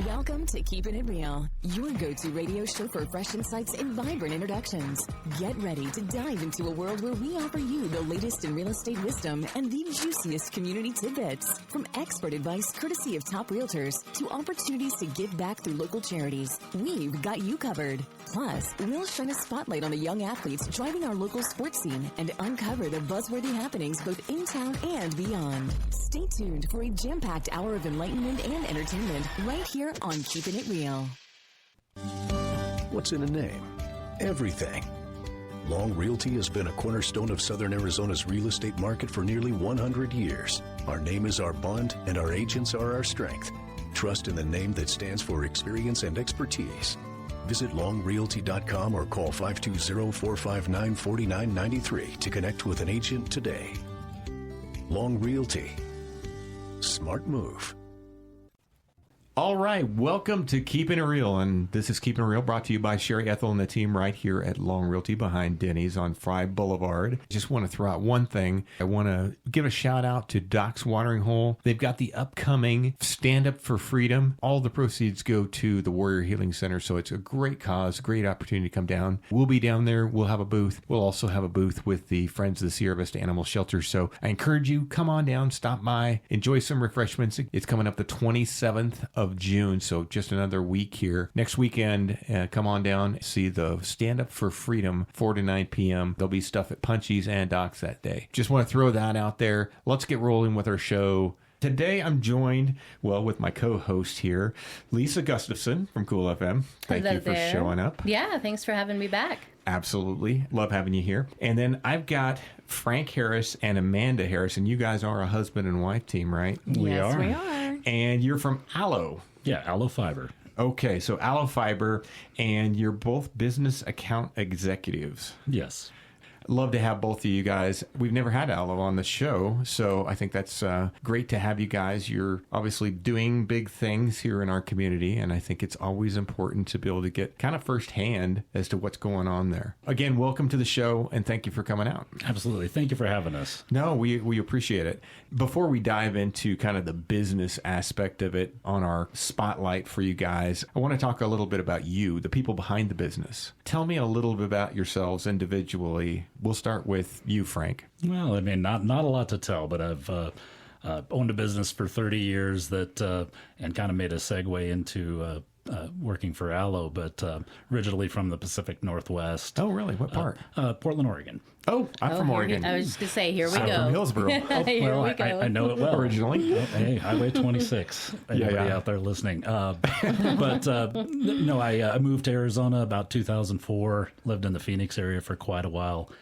Welcome to Keepin' It Real, your go-to radio show for fresh insights and vibrant introductions. Get ready to dive into a world where we offer you the latest in real estate wisdom and the juiciest community tidbits. From expert advice courtesy of top realtors to opportunities to give back through local charities, we've got you covered. Plus, we'll shine a spotlight on the young athletes driving our local sports scene and uncover the buzzworthy happenings both in town and beyond. Stay tuned for a jam-packed hour of enlightenment and entertainment right here on Keepin' It Real. What's in a name? Everything. Long Realty has been a cornerstone of Southern Arizona's real estate market for nearly 100 years. Our name is our bond, and our agents are our strength. Trust in the name that stands for experience and expertise. Visit longrealty.com or call 520-459-4993 to connect with an agent today. Long Realty. Smart move. All right, welcome to Keepin' It Real, and this is Keepin' It Real brought to you by Sherry Ethell and the team right here at Long Realty behind Denny's on Fry Boulevard. Just want to throw out one thing. I want to give a shout out to Doc's Watering Hole. They've got the upcoming Stand Up for Freedom. All the proceeds go to the Warrior Healing Center, so it's a great cause, great opportunity to come down. We'll be down there. We'll have a booth. We'll also have a booth with the Friends of the Sierra Vista Animal Shelter, so I encourage you, come on down, stop by, enjoy some refreshments. It's coming up the 27th of June, so just another week here. Next weekend, come on down, see the Stand Up for Freedom, 4 to 9 p.m. There'll be stuff at Punchy's and Doc's that day. Just want to throw that out there. Let's get rolling with our show. Today, I'm joined, with my co-host here, Lisa Gustafson from CoolFM. Thank you for showing up. Yeah, thanks for having me back. Absolutely. Love having you here. And then I've got Frank Harris and Amanda Harris, and you guys are a husband and wife team, right? Yes, we are. And you're from Allo. Yeah, Allo Fiber. Okay, so Allo Fiber, and you're both business account executives. Yes. Love to have both of you guys. We've never had Allo on the show, so I think that's great to have you guys. You're obviously doing big things here in our community, and I think it's always important to be able to get kind of firsthand as to what's going on there. Again, welcome to the show, and thank you for coming out. Absolutely. Thank you for having us. No, we appreciate it. Before we dive into kind of the business aspect of it on our spotlight for you guys, I want to talk a little bit about you, the people behind the business. Tell me a little bit about yourselves individually. We'll start with you, Frank. Well, I mean, not a lot to tell, but I've owned a business for 30 years that and kind of made a segue into working for Allo, but originally from the Pacific Northwest. Oh, really? What part? Portland, Oregon. Oh, I'm from Oregon. I was just going to say, here we I'm go. from Hillsborough. Here we go. I know it well. Originally. Hey, Highway 26. Anybody out there listening? But I moved to Arizona about 2004, lived in the Phoenix area for quite a while.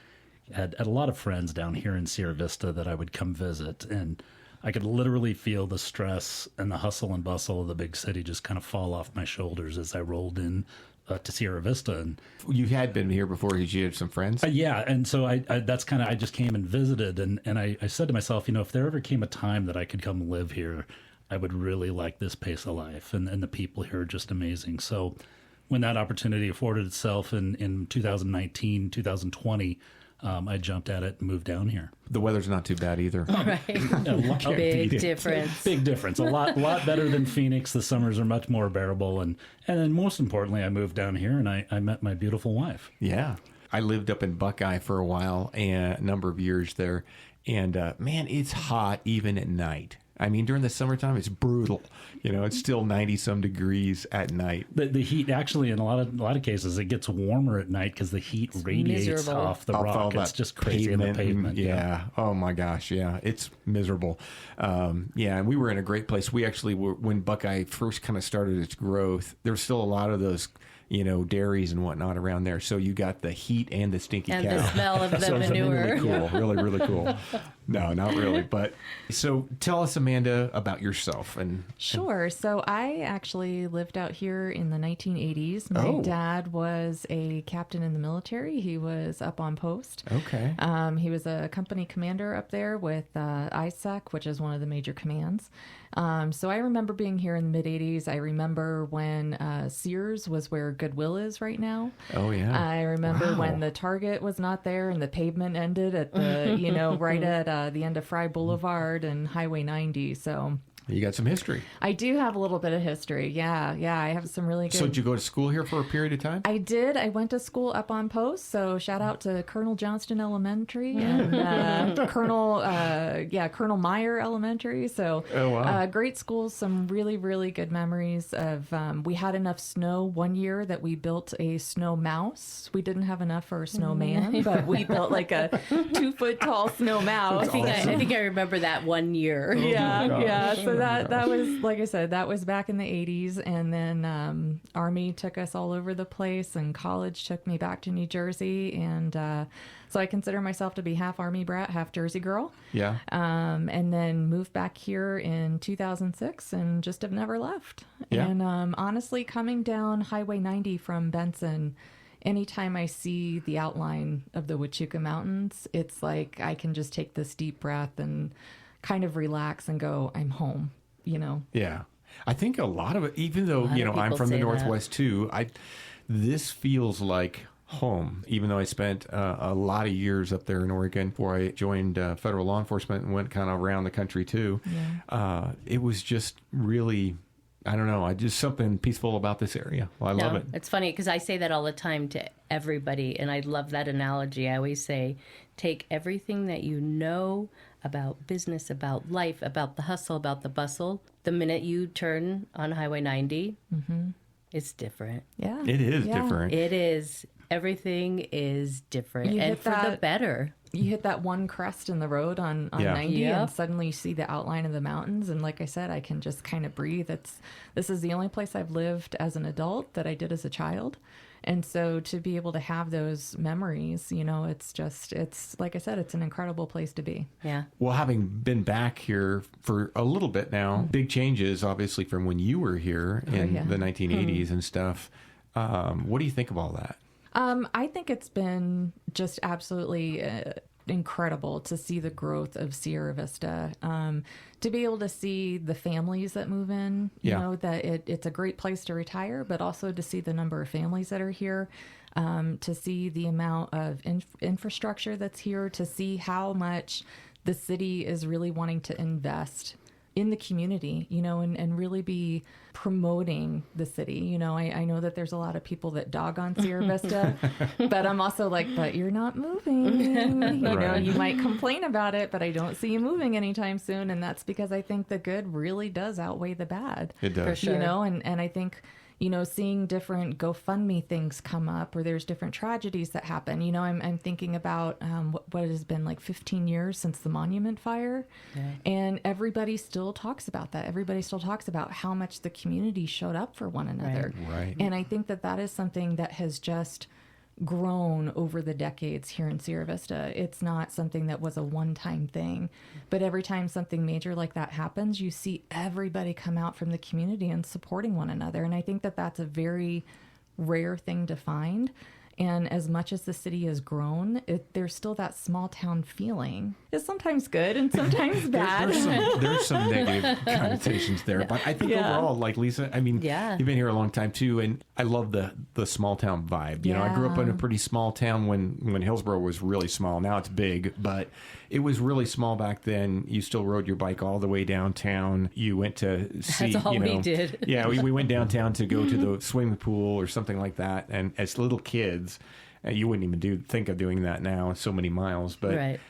Had a lot of friends down here in Sierra Vista that I would come visit, and I could literally feel the stress and the hustle and bustle of the big city just kind of fall off my shoulders as I rolled in to Sierra Vista. And you had been here before because you had some friends? Yeah, and so I just came and visited, and I said to myself, if there ever came a time that I could come live here, I would really like this pace of life, and the people here are just amazing. So when that opportunity afforded itself in 2019, 2020, I jumped at it and moved down here. The weather's not too bad either. Right. Big difference. Big difference. A lot better than Phoenix. The summers are much more bearable. And then most importantly, I moved down here and I met my beautiful wife. Yeah. I lived up in Buckeye for a while, and a number of years there. And man, it's hot even at night. I mean, during the summertime, it's brutal. It's still 90-some degrees at night. The heat, actually, in a lot of cases, it gets warmer at night because the heat radiates miserable. off the rock. It's just crazy in the pavement. Yeah. Oh, my gosh. Yeah. It's miserable. And we were in a great place. We actually were, when Buckeye first kind of started its growth, there was still a lot of those dairies and whatnot around there. So you got the heat and the stinky cow. And the smell of the so manure. Really cool. Really, really cool. No, not really. But so tell us, Amanda, about yourself. Sure. So I actually lived out here in the 1980s. My dad was a captain in the military. He was up on post. Okay. He was a company commander up there with ISEC, which is one of the major commands. So I remember being here in the mid-'80s. I remember when Sears was where Goodwill is right now. Oh, yeah. I remember when the Target was not there and the pavement ended at the, right at the end of Fry Boulevard and Highway 90. So You got some history. I do have a little bit of history. Yeah. I have some really good. So did you go to school here for a period of time? I did. I went to school up on Post. So shout out to Colonel Johnston Elementary and Colonel Meyer Elementary. So great schools. Some really, really good memories of. We had enough snow one year that we built a snow mouse. We didn't have enough for a snowman, but we built like a 2-foot tall snow mouse. I think I remember that one year. Yeah. So that was, like I said, that was back in the 80s. And then Army took us all over the place, and college took me back to New Jersey. And so I consider myself to be half Army brat, half Jersey girl. Yeah. And then moved back here in 2006 and just have never left. Yeah. And honestly, coming down Highway 90 from Benson, anytime I see the outline of the Huachuca Mountains, it's like I can just take this deep breath and kind of relax and go, I'm home, Yeah. I think a lot of it, even though, I'm from the Northwest too, this feels like home, even though I spent a lot of years up there in Oregon before I joined federal law enforcement and went kind of around the country too. Yeah. It was just really, I don't know, just something peaceful about this area. Well, I love it. It's funny because I say that all the time to everybody, and I love that analogy. I always say, take everything that you know about business, about life, about the hustle, about the bustle. The minute you turn on Highway 90, it's different. Yeah. It is different. It is. Everything is different, and for the better. You hit that one crest in the road on 90 and suddenly you see the outline of the mountains. And like I said, I can just kind of breathe. This is the only place I've lived as an adult that I did as a child. And so to be able to have those memories, it's like I said, it's an incredible place to be. Yeah. Well, having been back here for a little bit now, big changes, obviously, from when you were here in the 1980s and stuff. What do you think of all that? I think it's been just absolutely incredible to see the growth of Sierra Vista, to be able to see the families that move in, that it's a great place to retire, but also to see the number of families that are here, to see the amount of infrastructure that's here, to see how much the city is really wanting to invest in the community, and really be promoting the city. I know that there's a lot of people that dog on Sierra Vista, but I'm also like, but you're not moving. Right. You might complain about it, but I don't see you moving anytime soon. And that's because I think the good really does outweigh the bad. It does. For sure. And I think, seeing different GoFundMe things come up, or there's different tragedies that happen. I'm thinking about what has been like 15 years since the Monument Fire. Yeah. And everybody still talks about that. Everybody still talks about how much the community showed up for one another. Right. And I think that is something that has just grown over the decades here in Sierra Vista. It's not something that was a one-time thing, but every time something major like that happens, you see everybody come out from the community and supporting one another. And I think that that's a very rare thing to find. And as much as the city has grown, there's still that small town feeling. It's sometimes good and sometimes bad. There's some negative connotations there, but I think overall, like Lisa, I mean, you've been here a long time too, and I love the small town vibe. I grew up in a pretty small town when Hillsborough was really small. Now it's big, but it was really small back then. You still rode your bike all the way downtown. You went to see. That's all we did. Yeah, we went downtown to go to the swimming pool or something like that, and as little kids. You wouldn't even think of doing that now. So many miles, but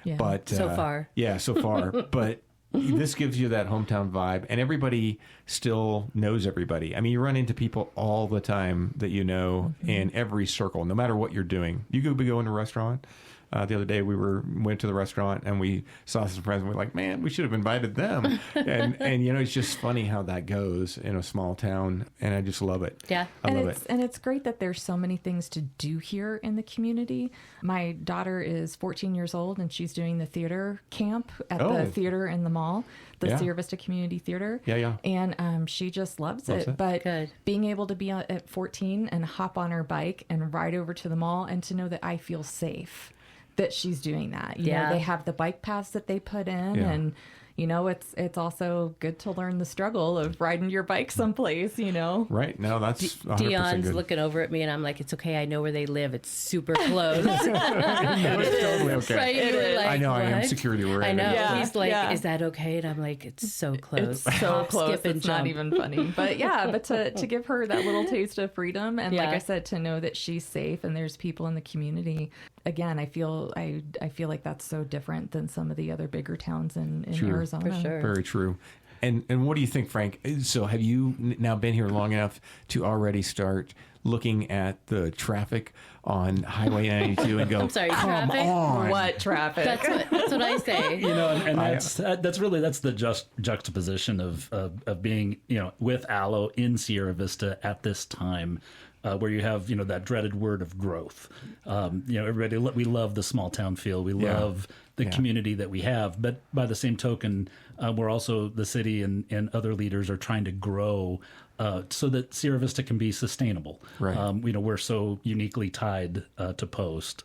so far, so far. But this gives you that hometown vibe, and everybody still knows everybody. I mean, you run into people all the time that in every circle, no matter what you're doing. You could be going to a restaurant. The other day we went to the restaurant and we saw some friends and we're like, man, we should have invited them. and it's just funny how that goes in a small town, and I just love it. Yeah. I love it. And it's great that there's so many things to do here in the community. My daughter is 14 years old and she's doing the theater camp at the theater in the mall, the Sierra Vista Community Theater. Yeah. And she just loves it. But being able to be at 14 and hop on her bike and ride over to the mall, and to know that I feel safe that she's doing that. You know, they have the bike paths that they put in, and it's also good to learn the struggle of riding your bike someplace, Right. No, that's 100% Dion's good. looking over at me, and I'm like, it's okay. I know where they live. It's super close. It's totally okay. Right? You were like, I know. I am "What?" security right. I know. Yeah, He's like, yeah. is that okay? And I'm like, it's so close. It's so close. Skip and It's not jump. even funny. But to give her that little taste of freedom, and like Yeah. I said, to know that she's safe and there's people in the community. Again, I feel like that's so different than some of the other bigger towns in True. Arizona. For sure. Very true. And what do you think, Frank? So have you now been here long enough to already start looking at the traffic on Highway 92 and go, I'm sorry, come traffic? on. What traffic? That's what I say. And that's the juxtaposition of being with Allo in Sierra Vista at this time. Where you have that dreaded word of growth. Everybody, we love the small town feel. We love the community that we have. But by the same token, we're also, the city and other leaders are trying to grow so that Sierra Vista can be sustainable. Right. We're so uniquely tied to Post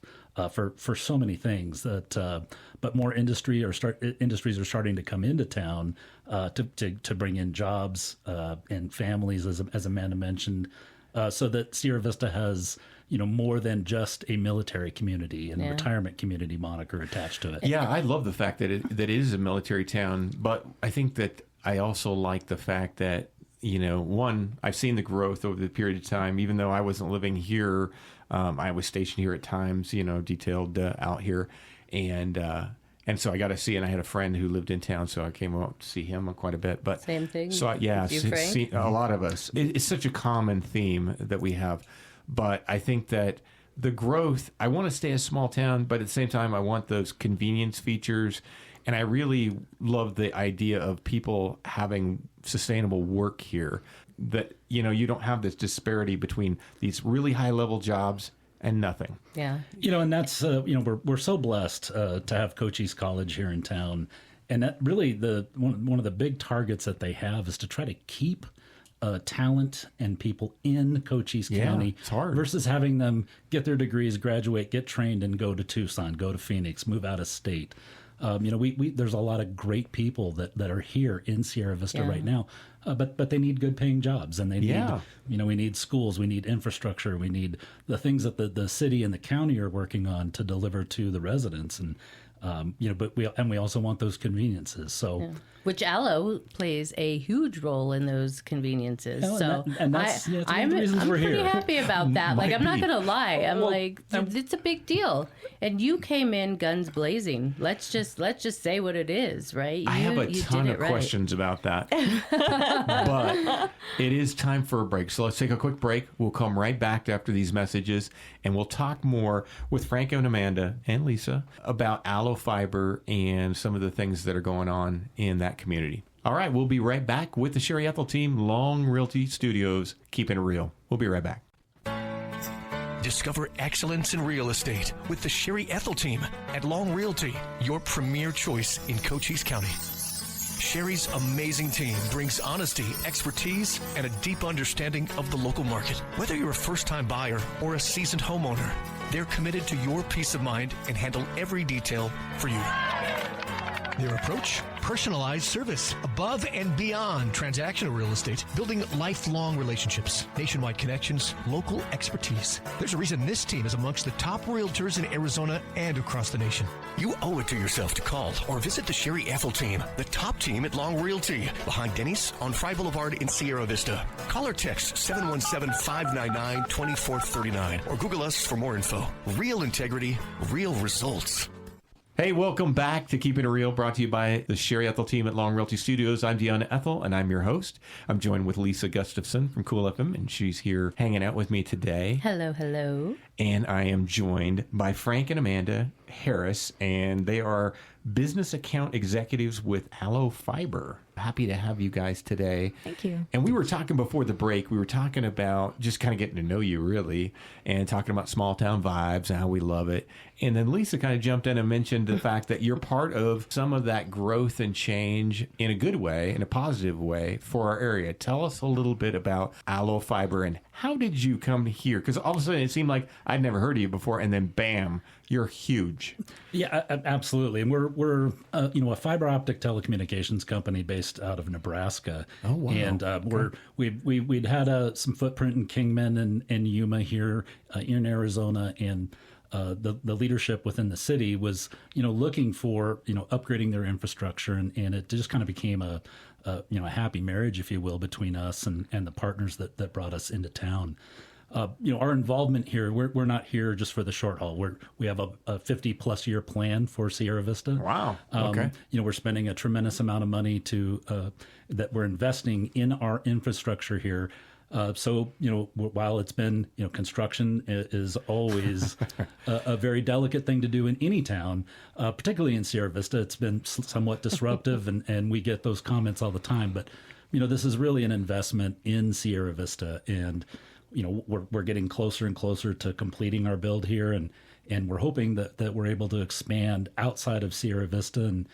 for so many things that. But more industries are starting to come into town to bring in jobs and families, as Amanda mentioned. So that Sierra Vista has, more than just a military community and a retirement community moniker attached to it. Yeah, I love the fact that it is a military town, but I think that I also like the fact that, one, I've seen the growth over the period of time, even though I wasn't living here. I was stationed here at times, detailed out here. And so I got to see, and I had a friend who lived in town, so I came out to see him quite a bit. But Same thing. So Frank? a lot of us. It's such a common theme that we have. But I think that the growth, I want to stay a small town, but at the same time, I want those convenience features. And I really love the idea of people having sustainable work here. That, you don't have this disparity between these really high level jobs and nothing. Yeah. And that's, we're so blessed to have Cochise College here in town. And that really one of the big targets that they have is to try to keep talent and people in Cochise County. It's hard. Versus having them get their degrees, graduate, get trained, and go to Tucson, go to Phoenix, move out of state. There's a lot of great people that are here in Sierra Vista right now, but they need good paying jobs, and they need, we need schools, we need infrastructure, we need the things that the city and the county are working on to deliver to the residents, and but we also want those conveniences. So. Which Allo plays a huge role in those conveniences. And that's one of the I'm reasons we're pretty here. happy about that. Like, I'm not be. going to lie. I'm it's a big deal. And you came in guns blazing. Let's just say what it is, right? I have a you ton did of it right. questions about that. But it is time for a break. So let's take a quick break. We'll come right back after these messages, and we'll talk more with Frank and Amanda and Lisa about Allo Fiber and some of the things that are going on in that community. All right, we'll be right back with the Sherry Ethell Team, Long Realty Studios, keeping it real. We'll be right back. Discover excellence in real estate with the Sherry Ethell Team at Long Realty, your premier choice in Cochise County. Sherry's amazing team brings honesty, expertise, and a deep understanding of the local market. Whether you're a first-time buyer or a seasoned homeowner, they're committed to your peace of mind and handle every detail for you. Their approach? Personalized service, above and beyond transactional real estate, building lifelong relationships, nationwide connections, local expertise. There's a reason this team is amongst the top realtors in Arizona and across the nation. You owe it to yourself to call or visit the Sherry Ethell Team, the top team at Long Realty, behind Denny's on Fry Boulevard in Sierra Vista. Call or text 717-599-2439 or Google us for more info. Real integrity, real results. Hey, welcome back to Keeping It Real, brought to you by the Sherry Ethell Team at Long Realty Studios. I'm Dion Ethell, and I'm your host. I'm joined with Lisa Gustafson from CoolFM, and she's here hanging out with me today. Hello, hello. And I am joined by Frank and Amanda Harris, and they are business account executives with Allo Fiber. Happy to have you guys today. Thank you. And we were talking before the break, we were talking about just kind of getting to know you, really, and talking about small town vibes and how we love it. And then Lisa kind of jumped in and mentioned the fact that you're part of some of that growth and change in a good way, in a positive way for our area. Tell us a little bit about Allo Fiber and How did you come here? Because all of a sudden it seemed like I'd never heard of you before, and then bam, you're huge. Yeah, absolutely. And we're a fiber optic telecommunications company based out of Nebraska. Oh, wow. And we'd had some footprint in Kingman and Yuma here in Arizona, and the leadership within the city was looking for upgrading their infrastructure, and it just kind of became a happy marriage, if you will, between us and the partners that brought us into town. Our involvement here, we're not here just for the short haul. We have a 50+ year plan for Sierra Vista. Wow. Okay. We're spending a tremendous amount of money that we're investing in our infrastructure here. So while it's been, construction is always a very delicate thing to do in any town, particularly in Sierra Vista. It's been somewhat disruptive, and we get those comments all the time. But, this is really an investment in Sierra Vista, and, we're getting closer and closer to completing our build here, and we're hoping that we're able to expand outside of Sierra Vista and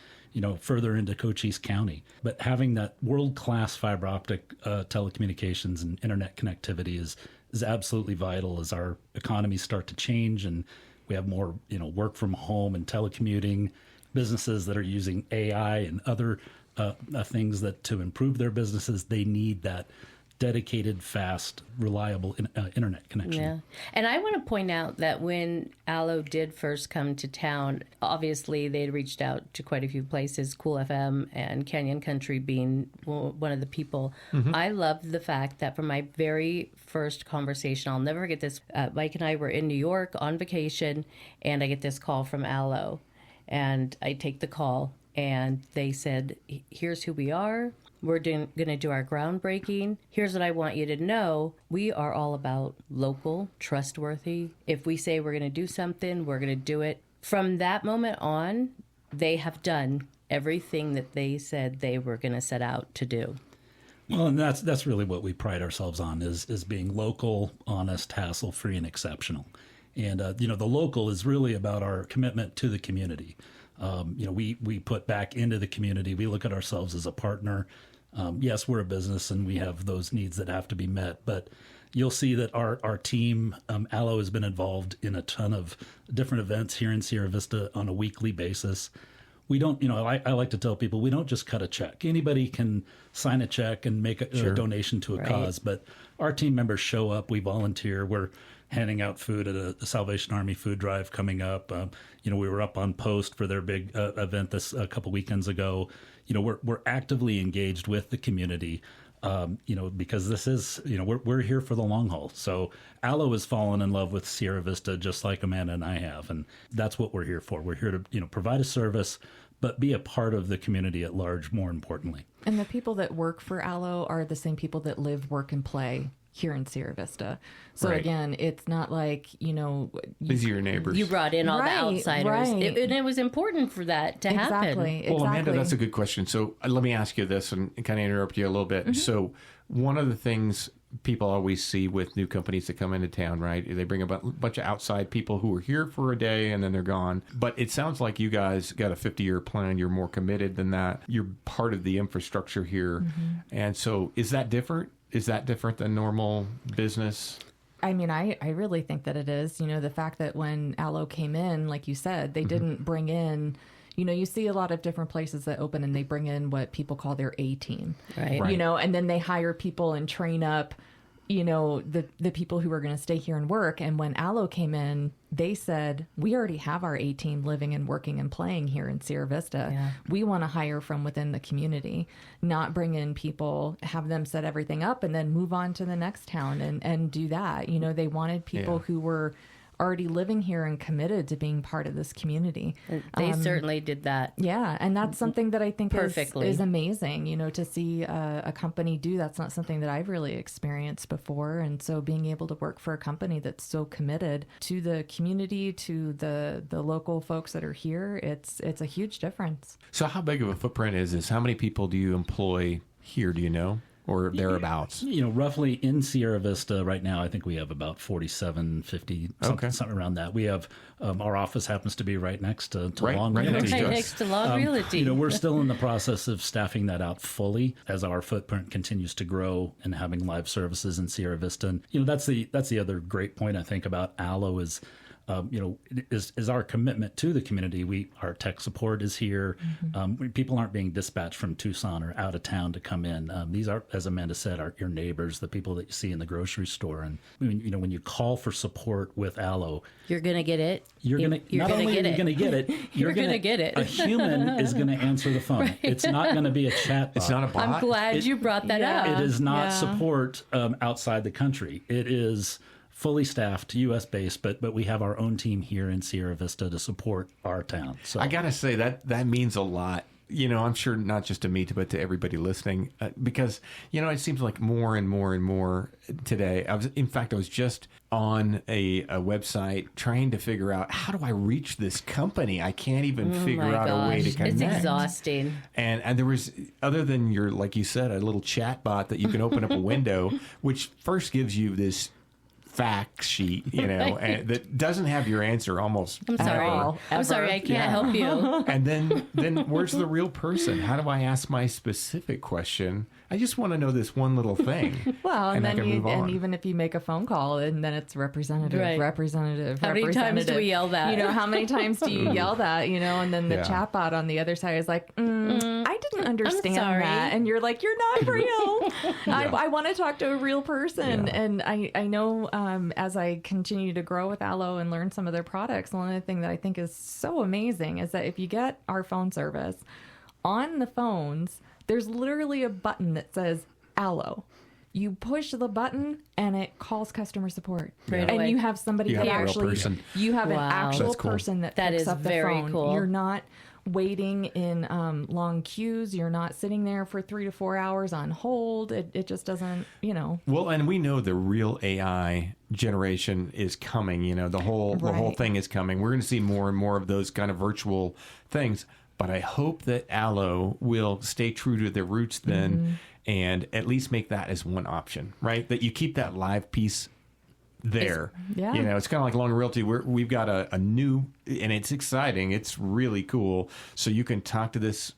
further into Cochise County. But having that world-class fiber optic telecommunications and internet connectivity is absolutely vital as our economies start to change and we have more, work from home and telecommuting, businesses that are using AI and other things that to improve their businesses. They need that dedicated, fast, reliable internet connection. Yeah. And I want to point out that when Allo did first come to town, obviously they'd reached out to quite a few places, CoolFM and Canyon Country being one of the people. Mm-hmm. I loved the fact that from my very first conversation, I'll never forget this, Mike and I were in New York on vacation, and I get this call from Allo. And I take the call, and they said, here's who we are. We're going to do our groundbreaking. Here's what I want you to know. We are all about local, trustworthy. If we say we're going to do something, we're going to do it. From that moment on, they have done everything that they said they were going to set out to do. Well, and that's really what we pride ourselves on is being local, honest, hassle-free, and exceptional. And, the local is really about our commitment to the community. We put back into the community. We look at ourselves as a partner. Yes, we're a business and we have those needs that have to be met, but you'll see that our team, Allo, has been involved in a ton of different events here in Sierra Vista on a weekly basis. We don't, I like to tell people, we don't just cut a check. Anybody can sign a check and make a donation to a cause, but our team members show up, we volunteer, we're handing out food at a Salvation Army food drive coming up. We were up on post for their big event a couple weekends ago. We're actively engaged with the community, because this is, we're here for the long haul. So Allo has fallen in love with Sierra Vista just like Amanda and I have, and that's what we're here for. We're here to, provide a service, but be a part of the community at large, more importantly. And the people that work for Allo are the same people that live, work, and play here in Sierra Vista. So again, it's not like, these are your neighbors. You brought in all the outsiders. Right. And it was important for that to happen. Well, Amanda, that's a good question. So let me ask you this and kind of interrupt you a little bit. Mm-hmm. So one of the things people always see with new companies that come into town, right? They bring a bunch of outside people who are here for a day and then they're gone. But it sounds like you guys got a 50-year plan. You're more committed than that. You're part of the infrastructure here. Mm-hmm. And so is that different? Is that different than normal business? I mean, I really think that it is. The fact that when Allo came in, like you said, they didn't bring in, you see a lot of different places that open and they bring in what people call their A team, right? And then they hire people and train up, the people who are going to stay here and work. And when Allo came in, they said, we already have our A team living and working and playing here in Sierra Vista. Yeah. We want to hire from within the community, not bring in people, have them set everything up and then move on to the next town and do that. They wanted people who were already living here and committed to being part of this community. They certainly did that. Yeah, and that's something that I think is amazing, to see a company do. That's not something that I've really experienced before. And so being able to work for a company that's so committed to the community, to the local folks that are here, it's a huge difference. So how big of a footprint is this? How many people do you employ here? Do you know? or thereabouts? Roughly in Sierra Vista right now, I think we have about 47, 50, something around that. We have our office happens to be right next to Long Realty. Right next to Long Realty. We're still in the process of staffing that out fully as our footprint continues to grow and having live services in Sierra Vista. And that's the other great point I think about Allo is our commitment to the community. Our tech support is here. People aren't being dispatched from Tucson or out of town to come in. These are, as Amanda said, your neighbors, the people that you see in the grocery store. And when you call for support with Allo, you're going to get it. You're going to not only are you going to get it, you're going to get it. A human is going to answer the phone. Right. It's not going to be a chat bot. It's not a bot. I'm glad you brought that up. It is not support outside the country. It is fully staffed, U.S. based, but we have our own team here in Sierra Vista to support our town. So I gotta say that means a lot. I'm sure not just to me, but to everybody listening, because it seems like more and more and more today. I was just on a website trying to figure out how do I reach this company. I can't even figure out a way to connect. It's exhausting. And there was, other than your, like you said, a little chat bot that you can open up a window, which first gives you this fact sheet, and that doesn't have your answer almost. I'm sorry. I'm sorry, I can't help you. And then where's the real person? How do I ask my specific question? I just want to know this one little thing. Well, and then and even if you make a phone call and then it's representative. How many times do we yell that? How many times do you yell that? And then the chatbot on the other side is like, I didn't understand that, and you're like, you're not real. I want to talk to a real person, and I know as I continue to grow with Allo and learn some of their products, one of the things that I think is so amazing is that if you get our phone service on the phones, there's literally a button that says Allo. You push the button and it calls customer support. Right and away. you have somebody that actually, you have an actual That's cool. person that That picks is up the very phone. cool. You're not waiting in long queues. You're not sitting there for 3 to 4 hours on hold. It just doesn't, Well, and we know the real AI generation is coming. The whole thing is coming. We're going to see more and more of those kind of virtual things. But I hope that Allo will stay true to their roots then, and at least make that as one option, right? That you keep that live piece there. It's kind of like Long Realty. We've got a new, and it's exciting. It's really cool. So you can talk to this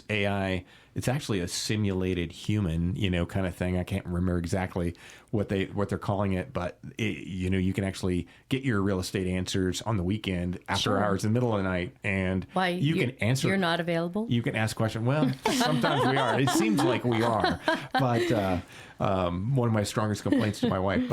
AI. It's actually a simulated human, kind of thing. I can't remember exactly what they're calling it, but you can actually get your real estate answers on the weekend after hours in the middle of the night, and you can answer. You're not available. You can ask questions. Well, sometimes we are. It seems like we are, but one of my strongest complaints to my wife.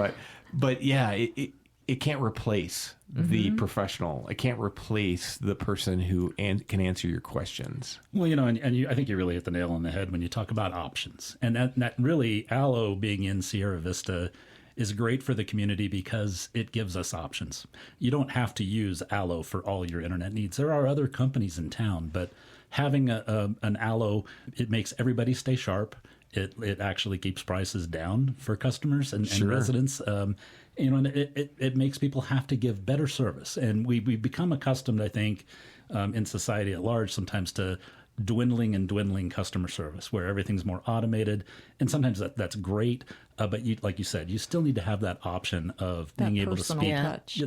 But yeah, it can't replace the professional. It can't replace the person who can answer your questions. Well, I think you really hit the nail on the head when you talk about options. And that really, Allo being in Sierra Vista is great for the community because it gives us options. You don't have to use Allo for all your internet needs. There are other companies in town, but having an Allo, it makes everybody stay sharp. It actually keeps prices down for customers and residents. And it makes people have to give better service. And we become accustomed, I think, in society at large sometimes to dwindling customer service where everything's more automated. And sometimes that's great. But like you said, you still need to have that option of being able to speak.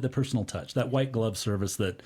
The personal touch, that white glove service that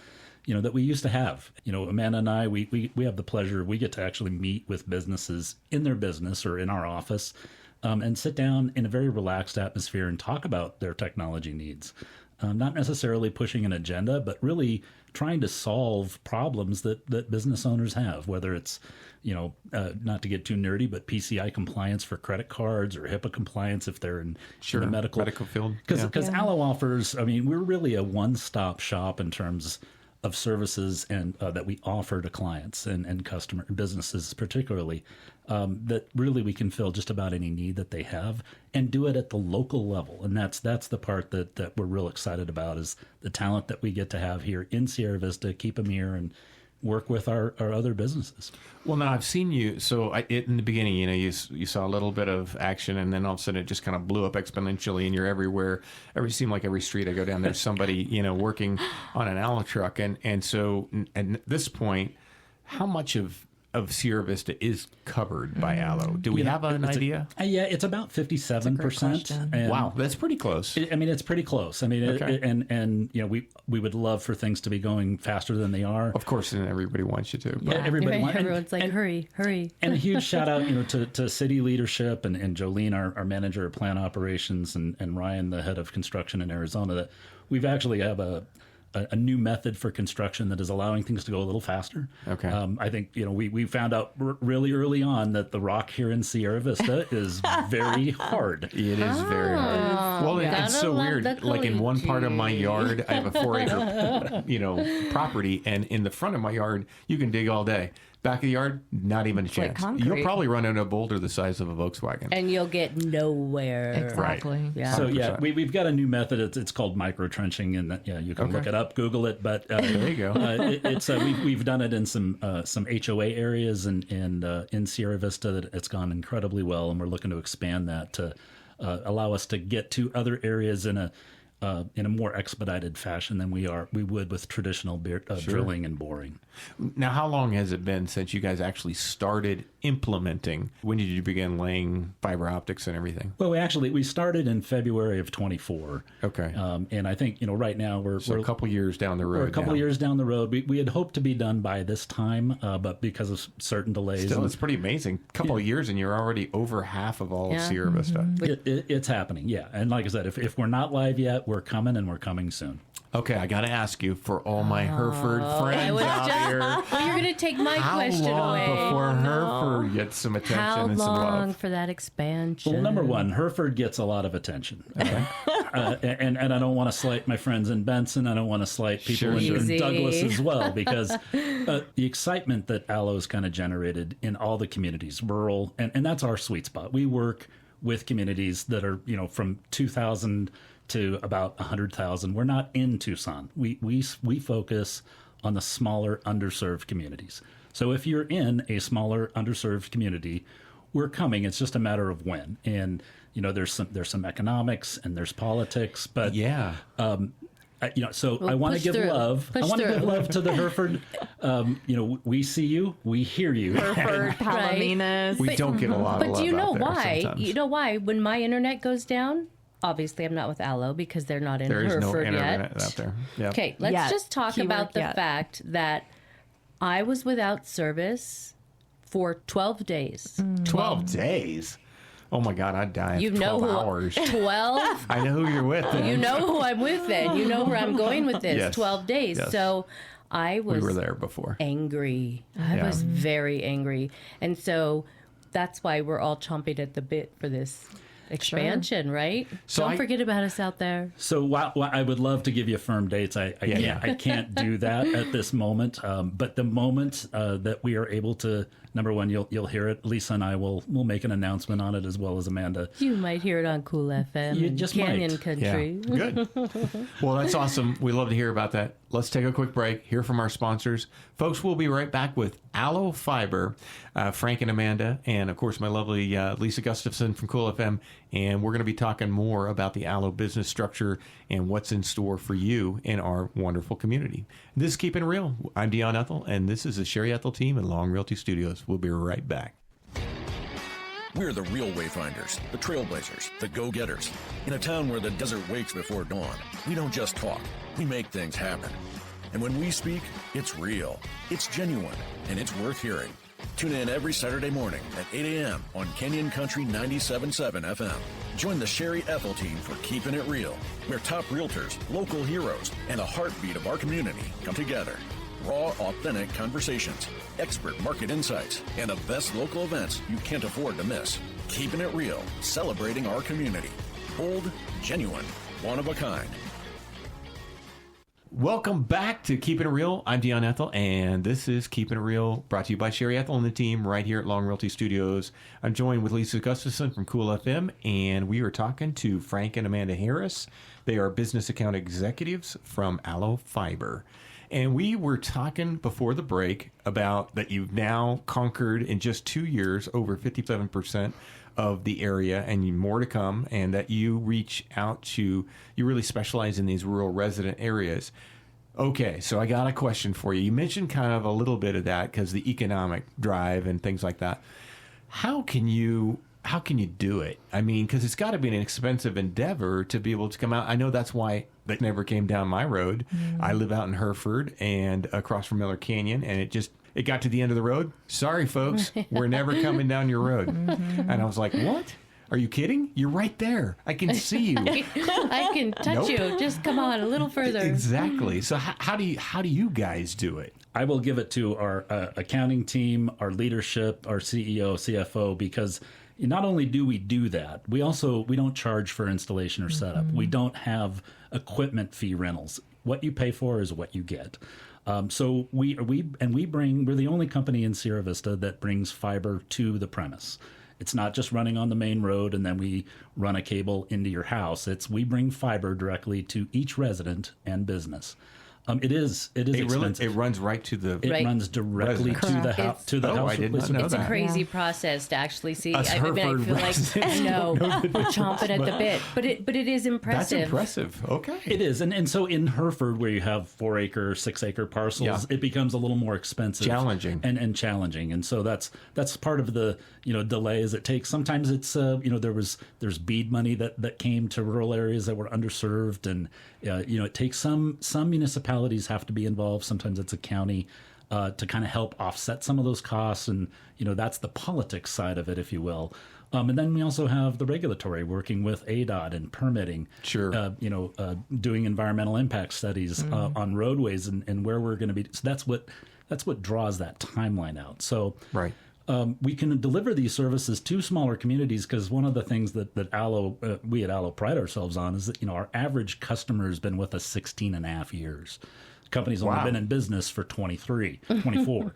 we used to have. Amanda and I, we have the pleasure, we get to actually meet with businesses in their business or in our office and sit down in a very relaxed atmosphere and talk about their technology needs. Not necessarily pushing an agenda, but really trying to solve problems that business owners have, whether it's, not to get too nerdy, but PCI compliance for credit cards or HIPAA compliance if they're in the medical field. Because Allo offers, we're really a one-stop shop in terms of services and that we offer to clients and customer businesses particularly, that really we can fill just about any need that they have and do it at the local level. And that's the part that we're real excited about is the talent that we get to have here in Sierra Vista, keep them here and work with our other businesses. Well, now I've seen you. So in the beginning, you saw a little bit of action, and then all of a sudden it just kind of blew up exponentially, and you're everywhere. Seemed like every street I go down, there's somebody working on an Allo truck, and so at this point, how much of of Sierra Vista is covered by Allo? Do we have an idea? Yeah, it's about 57%. Wow, that's pretty close. It's pretty close. And we would love for things to be going faster than they are. Of course, and everybody wants you to. Yeah, everyone's like, hurry. And a huge shout out, to city leadership and Jolene, our manager of plant operations, and Ryan, the head of construction in Arizona, that we've actually have a new method for construction that is allowing things to go a little faster. Okay. I think, we found out really early on that the rock here in Sierra Vista is very hard. It is very hard. Well, it's so weird. Like in one part of my yard, I have a 4-acre, property, and in the front of my yard, you can dig all day. Back of the yard, not even a chance. You'll probably run into a boulder the size of a Volkswagen. And you'll get nowhere. Exactly. Right. Yeah. So, we've got a new method. It's called micro trenching, and you can look it up, Google it. But there you go. We've done it in some HOA areas and in Sierra Vista that it's gone incredibly well, and we're looking to expand that to allow us to get to other areas in a more expedited fashion than we would with traditional drilling and boring. Now, how long has it been since you guys actually started implementing? When did you begin laying fiber optics and everything? Well, we started in February of 24. Okay. And I think, right now we're a couple years down the road. We're a couple years down the road. We had hoped to be done by this time, but because of certain delays. Still, it's pretty amazing. A couple of years and you're already over half of all of Sierra Vista. It's happening, yeah. And like I said, if we're not live yet, we're coming, and we're coming soon. Okay, I got to ask you, for all my Hereford friends out here. Well, you're going to take my question away. How long before Hereford gets some attention and some love? How long for that expansion? Well, number one, Hereford gets a lot of attention. Okay. And I don't want to slight my friends in Benson. I don't want to slight people in Douglas as well, because the excitement that Allo's kind of generated in all the communities, rural, and that's our sweet spot. We work with communities that are, from 2,000 to about 100,000. We're not in Tucson. We focus on the smaller, underserved communities. So if you're in a smaller, underserved community, we're coming. It's just a matter of when. And there's some economics and there's politics, but I want to give love. I want to give love to the Hereford. We see you, we hear you. Hereford, Palominas. We don't get a lot of love. But do you know why? Sometimes. You know why? When my internet goes down, obviously I'm not with Allo because they're not in Hereford yet. There is no internet out there. Yep. Okay, let's just talk about the fact that I was without service for 12 days. 12 days? Oh my God, I'd die in 12 hours. 12? I know who you're with then. You know who I'm with then. You know where I'm going with this. Yes. 12 days. Yes. So I was We were there before. Angry. I was very angry. And so that's why we're all chomping at the bit for this expansion, right? So Don't forget about us out there. So while I would love to give you firm dates, I can't do that at this moment. But the moment that we are able to, number one, you'll hear it. Lisa and I will make an announcement on it, as well as Amanda. You might hear it on CoolFM. You and just Canyon might. Country. Yeah. Good. Well, that's awesome. We love to hear about that. Let's take a quick break, hear from our sponsors. Folks, we'll be right back with Allo Fiber, Frank and Amanda, and of course my lovely Lisa Gustafson from CoolFM. And we're going to be talking more about the Allo business structure and what's in store for you in our wonderful community. This is Keepin' It Real. I'm Dion Ethell, and this is the Sherry Ethell Team in Long Realty Studios. We'll be right back. We're the real wayfinders, the trailblazers, the go-getters. In a town where the desert waits before dawn, we don't just talk, we make things happen. And when we speak, it's real, it's genuine, and it's worth hearing. Tune in every Saturday morning at 8 a.m. on Canyon Country 97.7 FM. Join the Sherry Ethell Team for Keepin' It Real, where top realtors, local heroes, and the heartbeat of our community come together. Raw, authentic conversations, expert market insights, and the best local events you can't afford to miss. Keeping it real, celebrating our community. Bold, genuine, one of a kind. Welcome back to Keepin' It Real. I'm Dion Ethell, and this is Keepin' It Real, brought to you by Sherry Ethell and the team right here at Long Realty Studios. I'm joined with Lisa Gustafson from CoolFM, and we are talking to Frank and Amanda Harris. They are business account executives from Allo Fiber. And we were talking before the break about that you've now conquered in just 2 years over 57% of the area, and more to come, and that you reach out to, you really specialize in these rural resident areas. Okay, so I got a question for you. You mentioned kind of a little bit of that because the economic drive and things like that. How can you do it? I mean, because it's got to be an expensive endeavor to be able to come out. I know that's why they never came down my road. I live out in Hereford and across from Miller Canyon, and it got to the end of the road. Sorry, folks, we're never coming down your road. And I was like, what? Are you kidding? You're right there. I can see you. I can touch you. Just come on a little further. Exactly. So how do you guys do it? I will give it to our accounting team, our leadership, our CEO, CFO, because not only do we do that, we don't charge for installation or setup. We don't have equipment fee rentals. What you pay for is what you get. So we're the only company in Sierra Vista that brings fiber to the premise. It's not just running on the main road and then we run a cable into your house. We bring fiber directly to each resident and business. It is expensive. It runs right to the. It runs directly to the house. To the house. I did not know It's that. a crazy process to actually see. Us I feel Hereford like residents we're chomping at the bit, but it is impressive. That's impressive. Okay. It is, and so in Hereford, where you have 4-acre, 6-acre parcels, it becomes a little more expensive, challenging, and challenging, and so that's part of the delays it takes. Sometimes it's there's BEAD money that came to rural areas that were underserved, and it takes some municipalities have to be involved. Sometimes it's a county to kind of help offset some of those costs, and that's the politics side of it, if you will. And then we also have the regulatory, working with ADOT and permitting. Sure. Doing environmental impact studies on roadways and where we're going to be. So that's what draws that timeline out. So right. We can deliver these services to smaller communities because one of the things that we at Allo pride ourselves on is that our average customer has been with us 16 and a half years. The company's only been in business for 24.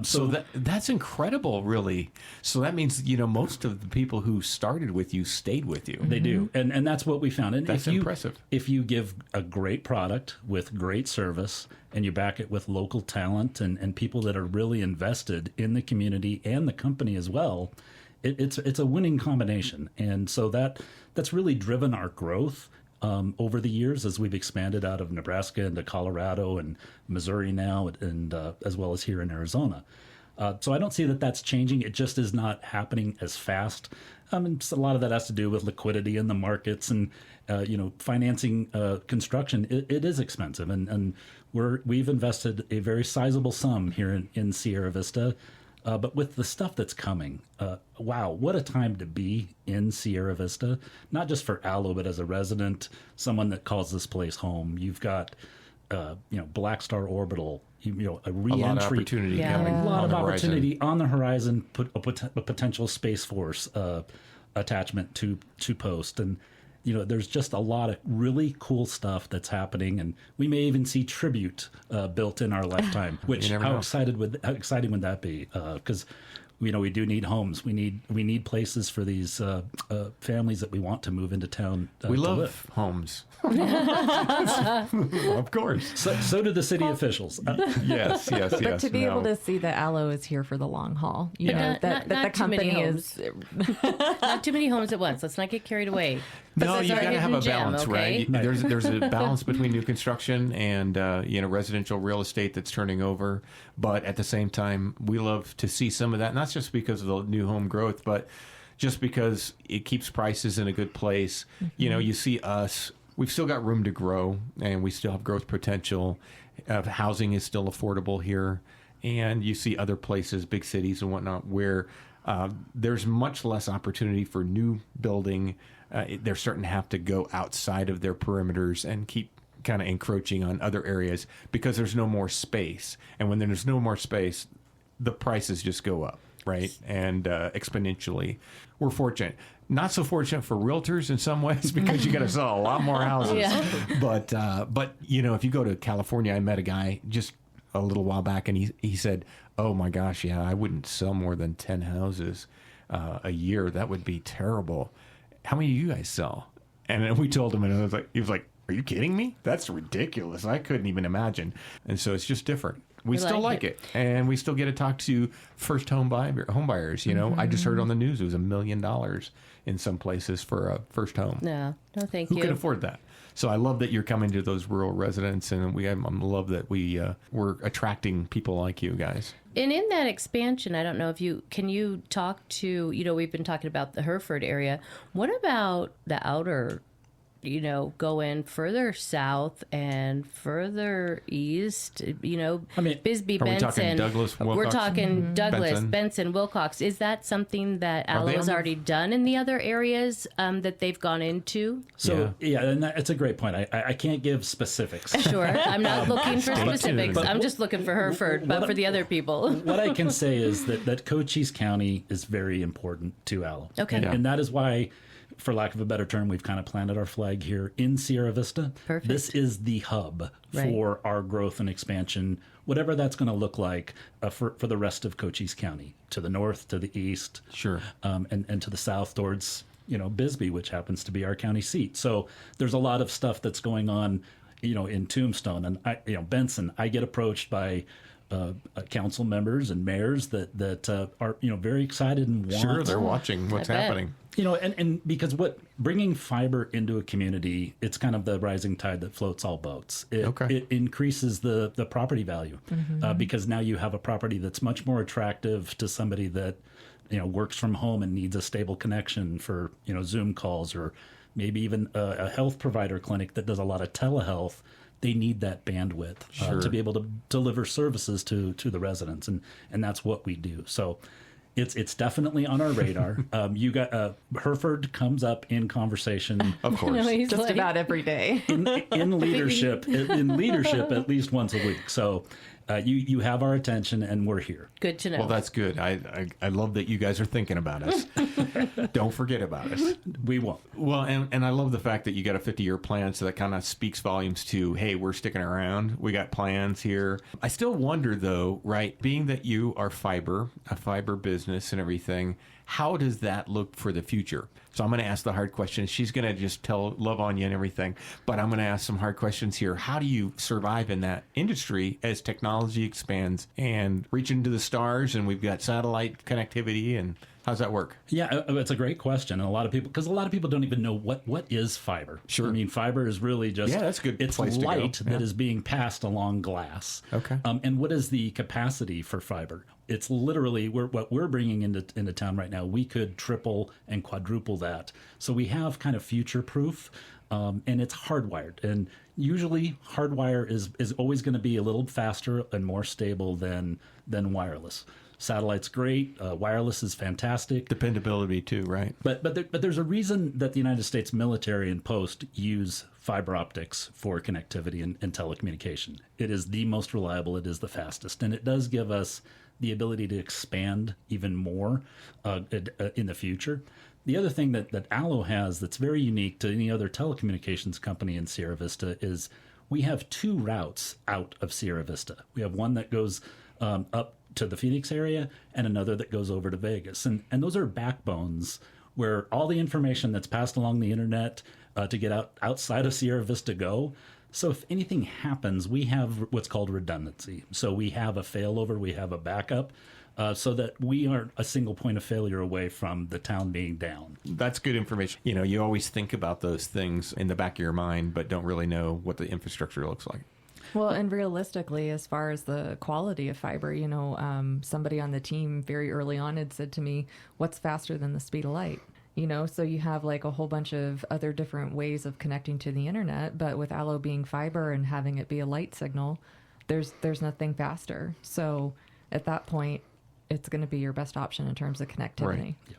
So that's incredible, really. So that means most of the people who started with you stayed with you. They do, and that's what we found. And that's impressive. If you give a great product with great service, and you back it with local talent and people that are really invested in the community and the company as well, it's a winning combination. And so that's really driven our growth over the years as we've expanded out of Nebraska into Colorado and Missouri now, and as well as here in Arizona. So I don't see that that's changing. It just is not happening as fast. And a lot of that has to do with liquidity in the markets and financing construction. It is expensive, and we've invested a very sizable sum here in Sierra Vista. But with the stuff that's coming, wow, what a time to be in Sierra Vista, not just for Allo, but as a resident, someone that calls this place home. You've got, Black Star Orbital, a re-entry. A lot of opportunity coming. A lot of opportunity on the horizon, put a potential Space Force attachment to post. And, there's just a lot of really cool stuff that's happening, and we may even see tribute built in our lifetime. Which how exciting would that be? Because we do need homes. We need places for these families that we want to move into town. We love live. Homes, of course. So do the city officials. Yes. But to be able to see that Allo is here for the long haul, that the company is not too many homes at once. Let's not get carried away. No, you got to have a gem, balance, okay? right? There's a balance between new construction and residential real estate that's turning over. But at the same time, we love to see some of that, not just because of the new home growth, but just because it keeps prices in a good place. Mm-hmm. You see us. We've still got room to grow, and we still have growth potential. Housing is still affordable here, and you see other places, big cities and whatnot, where there's much less opportunity for new building. They're starting to have to go outside of their perimeters and keep kind of encroaching on other areas because there's no more space. And when there's no more space, the prices just go up, right? And exponentially. We're fortunate. Not so fortunate for realtors in some ways because you got to sell a lot more houses. Yeah. But if you go to California, I met a guy just a little while back, and he said, "Oh my gosh, yeah, I wouldn't sell more than 10 houses a year. That would be terrible. How many do you guys sell?" And then we told him, and he was like, "Are you kidding me? That's ridiculous. I couldn't even imagine." And so it's just different. we still like it. And we still get to talk to first home buyers. You know, I just heard on the news it was $1 million in some places for a first home. No, thank Who you. can afford that? So I love that you're coming to those rural residents, and I love that we're attracting people like you guys. And in that expansion, I don't know if can you talk to, we've been talking about the Hereford area. What about the outer, going further south and further east, Bisbee, are we Benson. talking Douglas, Wilcox? We're talking Douglas, Benson, Wilcox. Is that something that Allo has already done in the other areas that they've gone into? So, and it's a great point. I can't give specifics. Sure. I'm not looking for specifics. I'm just looking for Hereford, but for the other people. What I can say is that Cochise County is very important to Allo. Okay. And that is why, for lack of a better term, we've kind of planted our flag here in Sierra Vista. Perfect. This is the hub for our growth and expansion, whatever that's going to look like for the rest of Cochise County, to the north, to the east, and to the south towards Bisbee, which happens to be our county seat. So there's a lot of stuff that's going on, in Tombstone and Benson. I get approached by council members and mayors that are very excited and want. Sure, they're watching what's happening. And because bringing fiber into a community, it's kind of the rising tide that floats all boats. It increases the property value because now you have a property that's much more attractive to somebody that works from home and needs a stable connection for Zoom calls, or maybe even a health provider clinic that does a lot of telehealth. They need that bandwidth to be able to deliver services to the residents, and that's what we do. So it's definitely on our radar. You got Hereford comes up in conversation, of course, just about every day in leadership. In leadership, at least once a week. So you have our attention, and we're here. Good to know. Well, that's good. I love that you guys are thinking about us. Don't forget about us. We won't. Well, and I love the fact that you got a 50-year plan, so that kind of speaks volumes to, hey, we're sticking around. We got plans here. I still wonder, though, right, being that you are a fiber business and everything, how does that look for the future? So I'm going to ask the hard questions. She's going to just love on you and everything. But I'm going to ask some hard questions here. How do you survive in that industry as technology expands and reach into the stars, and we've got satellite connectivity, and how's that work? Yeah, it's a great question. And a lot of people don't even know what is fiber. Sure. I mean, fiber is really just that's a good it's place light to go. that is being passed along glass. Okay. And what is the capacity for fiber? It's literally what we're bringing into town right now. We could triple and quadruple that. So we have kind of future proof, and it's hardwired. And usually hardwire is always going to be a little faster and more stable than wireless. Satellite's great. Wireless is fantastic. Dependability too, right? But there's a reason that the United States military and post use fiber optics for connectivity and telecommunication. It is the most reliable. It is the fastest, and it does give us the ability to expand even more in the future. The other thing that Allo has that's very unique to any other telecommunications company in Sierra Vista is we have 2 routes out of Sierra Vista. We have one that goes up to the Phoenix area and another that goes over to Vegas. And those are backbones where all the information that's passed along the internet to get outside of Sierra Vista go. So if anything happens, we have what's called redundancy. So we have a failover, we have a backup, so that we aren't a single point of failure away from the town being down. That's good information. You always think about those things in the back of your mind, but don't really know what the infrastructure looks like. Well, and realistically, as far as the quality of fiber, somebody on the team very early on had said to me, what's faster than the speed of light? So you have like a whole bunch of other different ways of connecting to the internet, but with Allo being fiber and having it be a light signal, there's nothing faster. So at that point, it's going to be your best option in terms of connectivity. Right. Yeah.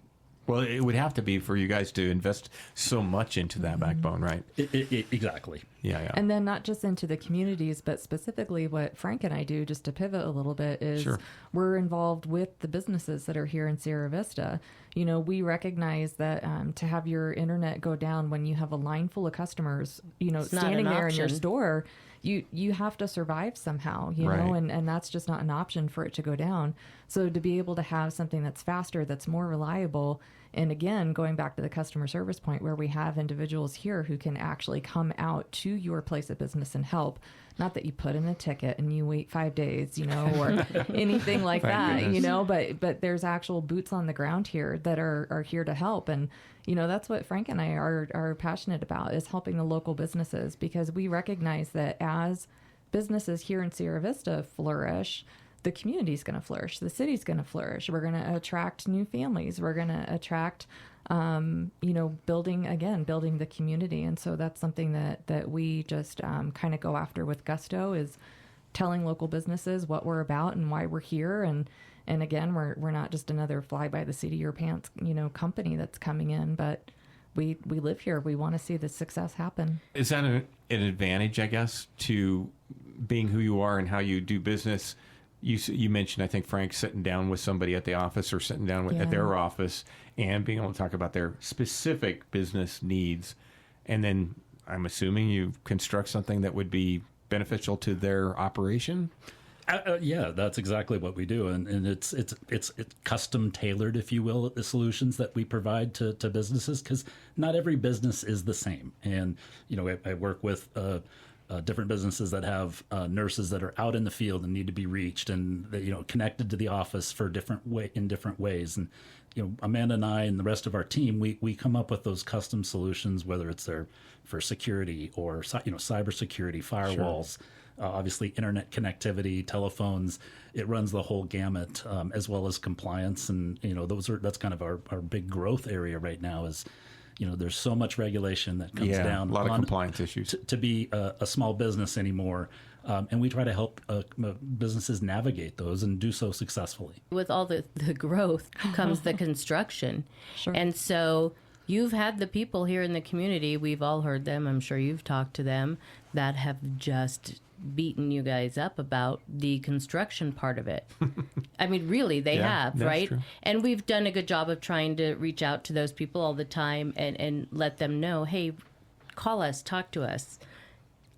Well, it would have to be for you guys to invest so much into that backbone, right? Exactly. Yeah. And then not just into the communities, but specifically what Frank and I do, just to pivot a little bit, is we're involved with the businesses that are here in Sierra Vista. We recognize that to have your internet go down when you have a line full of customers, standing there in your store, you have to survive somehow, you know, and that's just not an option for it to go down. So to be able to have something that's faster, that's more reliable, And again, going back to the customer service point, where we have individuals here who can actually come out to your place of business and help. Not that you put in a ticket and you wait 5 days, or anything like that, goodness. but there's actual boots on the ground here that are here to help. And, that's what Frank and I are passionate about, is helping the local businesses, because we recognize that as businesses here in Sierra Vista flourish, the community's going to flourish. The city's going to flourish. We're going to attract new families. We're going to attract, building the community. And so that's something that we just kind of go after with gusto, is telling local businesses what we're about and why we're here. And again, we're not just another fly by the seat of your pants, company that's coming in, but we live here. We want to see the success happen. Is that an advantage, I guess, to being who you are and how you do business? You mentioned, I think, Frank, sitting down with somebody at the office or sitting down at their office and being able to talk about their specific business needs. And then I'm assuming you construct something that would be beneficial to their operation? Yeah, that's exactly what we do. And it's custom tailored, if you will, the solutions that we provide to businesses, because not every business is the same. And, I work with different businesses that have nurses that are out in the field and need to be reached, and connected to the office for in different ways. And Amanda and I and the rest of our team, we come up with those custom solutions, whether it's for security or cybersecurity, firewalls, obviously internet connectivity, telephones. It runs the whole gamut, as well as compliance. And that's kind of our big growth area right now. Is there's so much regulation that comes down. A lot of compliance issues. To be a small business anymore. And we try to help businesses navigate those and do so successfully. With all the growth comes the construction. Sure. And so you've had the people here in the community, we've all heard them, I'm sure you've talked to them, that have just beaten you guys up about the construction part of it. I mean, really, they have, right? True. And we've done a good job of trying to reach out to those people all the time and let them know, hey, call us, talk to us.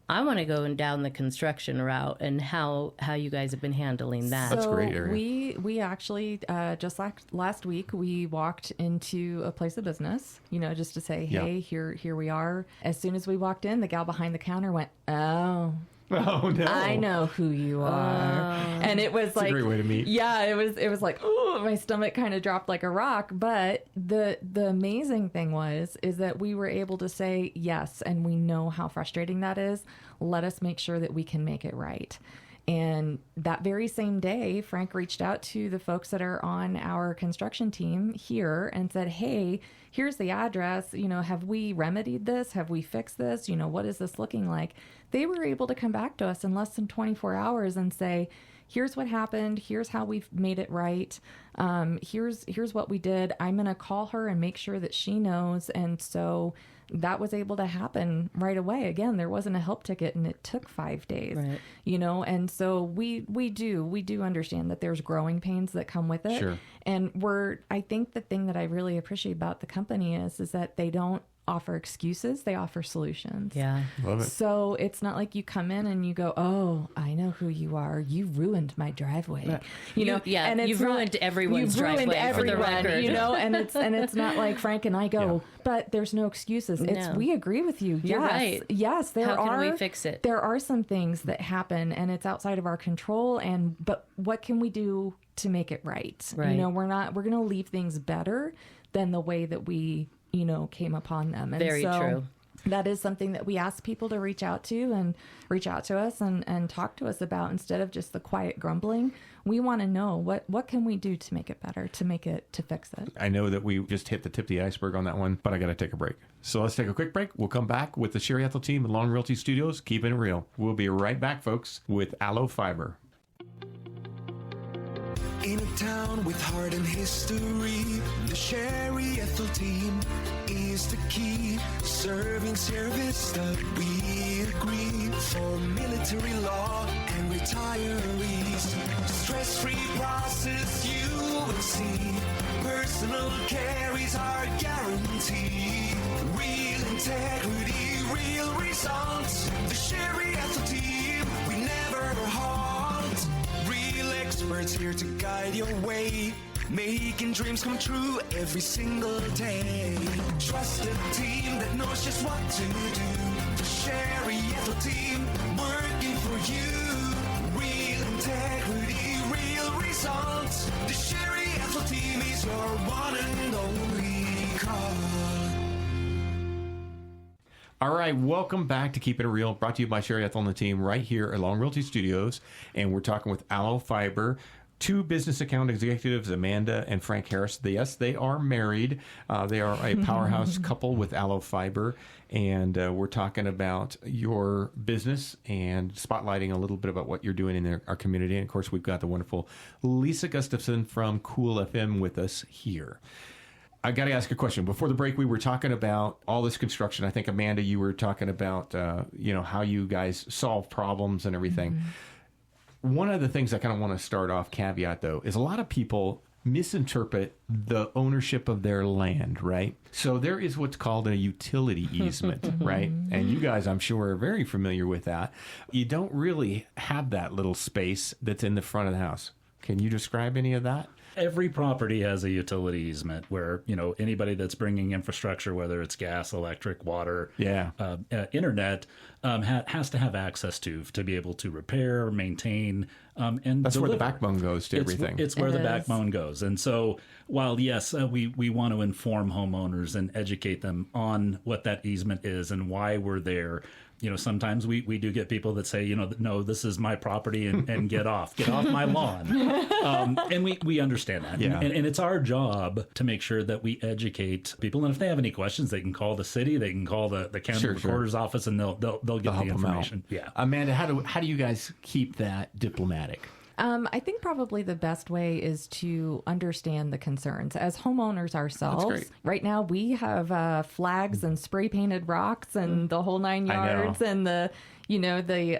I want to go down the construction route and how you guys have been handling that. That's a great area. We actually, just last week, we walked into a place of business, just to say, hey, here we are. As soon as we walked in, the gal behind the counter went, oh, no. I know who you are. And it was like a great way to meet. Yeah, it was like, oh, my stomach kind of dropped like a rock. But the amazing thing is that we were able to say yes, and we know how frustrating that is. Let us make sure that we can make it right. And that very same day, Frank reached out to the folks that are on our construction team here and said, hey, here's the address. Have we remedied this? Have we fixed this? What is this looking like? They were able to come back to us in less than 24 hours and say, here's what happened. Here's how we've made it right. Here's what we did. I'm going to call her and make sure that she knows. And so that was able to happen right away. Again, there wasn't a help ticket and it took 5 days, right. And so we do understand that there's growing pains that come with it. Sure. And I think the thing that I really appreciate about the company is that they don't offer excuses, they offer solutions. Yeah. Love it. So it's not like you come in and you go, oh, I know who you are. You ruined my driveway. And you've ruined everyone's driveway for the record. And it's not like Frank and I go, but there's no excuses. It's we agree with you. You're yes. right. Yes, How can we fix it? There are some things that happen and it's outside of our control, but what can we do to make it right? Right. We're going to leave things better than the way that we came upon them. And Very true. That is something that we ask people to reach out to us and talk to us about, instead of just the quiet grumbling. We want to know what can we do to make it better, to fix it. I know that we just hit the tip of the iceberg on that one, but I got to take a break. So let's take a quick break. We'll come back with the Sherry Ethell Team at Long Realty Studios. Keepin' It Real. We'll be right back, folks, with Allo Fiber. In a town with heart and history, the Sherry Ethell Team is the key. Serving Sierra Vista, we agree. For military law and retirees, stress-free process you will see. Personal care is our guarantee. Real integrity, real results. The Sherry Ethell Team, we never halt. Real experts here to guide your way. making dreams come true every single day. Trust a team that knows just what to do. The Sherry Ethell Team, working for you. Real integrity, real results. The Sherry Ethell Team is your one and only call. All right, welcome back to Keepin' It Real, brought to you by Sherry Ethell and the team right here at Long Realty Studios. And we're talking with Allo Fiber, two business account executives, Amanda and Frank Harris. Yes, they are married. They are a powerhouse couple with Allo Fiber. And we're talking about your business and spotlighting a little bit about what you're doing in our community. And, of course, we've got the wonderful Lisa Gustafson from CoolFM with us here. I got to ask a question. Before the break, we were talking about all this construction. I think, Amanda, you were talking about, how you guys solve problems and everything. Mm-hmm. One of the things I kind of want to start off caveat, though, is a lot of people misinterpret the ownership of their land, right? So there is what's called a utility easement, right? And you guys, I'm sure, are very familiar with that. You don't really have that little space that's in the front of the house. Can you describe any of that? Every property has a utility easement where, anybody that's bringing infrastructure, whether it's gas, electric, water, internet, has to have access to be able to repair, maintain, and that's deliver. Where the backbone goes to everything. It's where the backbone goes. And so while, yes, we want to inform homeowners and educate them on what that easement is and why we're there, sometimes we do get people that say, no, this is my property and get off my lawn. And we understand that. Yeah. And it's our job to make sure that we educate people. And if they have any questions, they can call the city, they can call the county recorder's office, and they'll get the information. Yeah. Amanda, how do you guys keep that diplomatic? I think probably the best way is to understand the concerns. As homeowners ourselves, right now we have flags and spray painted rocks and the whole 9 yards and the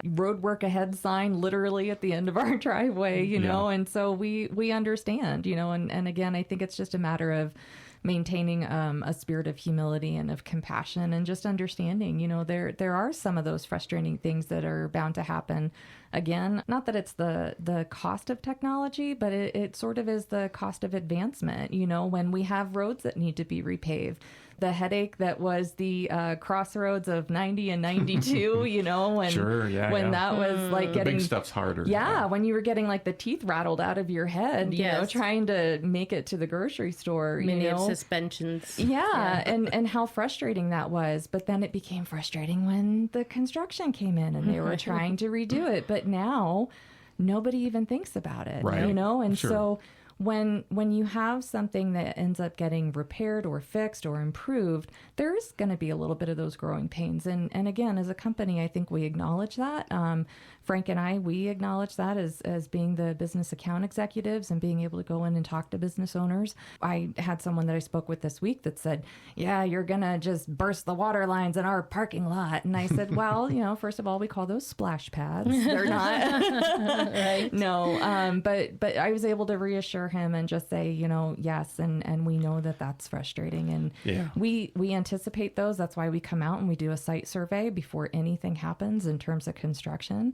road work ahead sign literally at the end of our driveway, and so we understand, and again, I think it's just a matter of maintaining a spirit of humility and of compassion and just understanding, there are some of those frustrating things that are bound to happen. Again, not that it's the cost of technology, but it sort of is the cost of advancement, when we have roads that need to be repaved. The headache that was the crossroads of 90 and 92, when that was like the big stuff's harder. Yeah, when you were getting like the teeth rattled out of your head, trying to make it to the grocery store. Many of suspensions. Yeah, and how frustrating that was. But then it became frustrating when the construction came in and they were trying to redo it. But now nobody even thinks about it, and so when you have something that ends up getting repaired or fixed or improved, there's going to be a little bit of those growing pains. And again, as a company, I think we acknowledge that. Frank and we acknowledge that as being the business account executives and being able to go in and talk to business owners. I had someone that I spoke with this week that said, yeah, you're going to just burst the water lines in our parking lot. And I said, well, first of all, we call those splash pads. They're not. Right. No. But I was able to reassure him and just say, yes. And we know that that's frustrating. And we anticipate those. That's why we come out and we do a site survey before anything happens in terms of construction.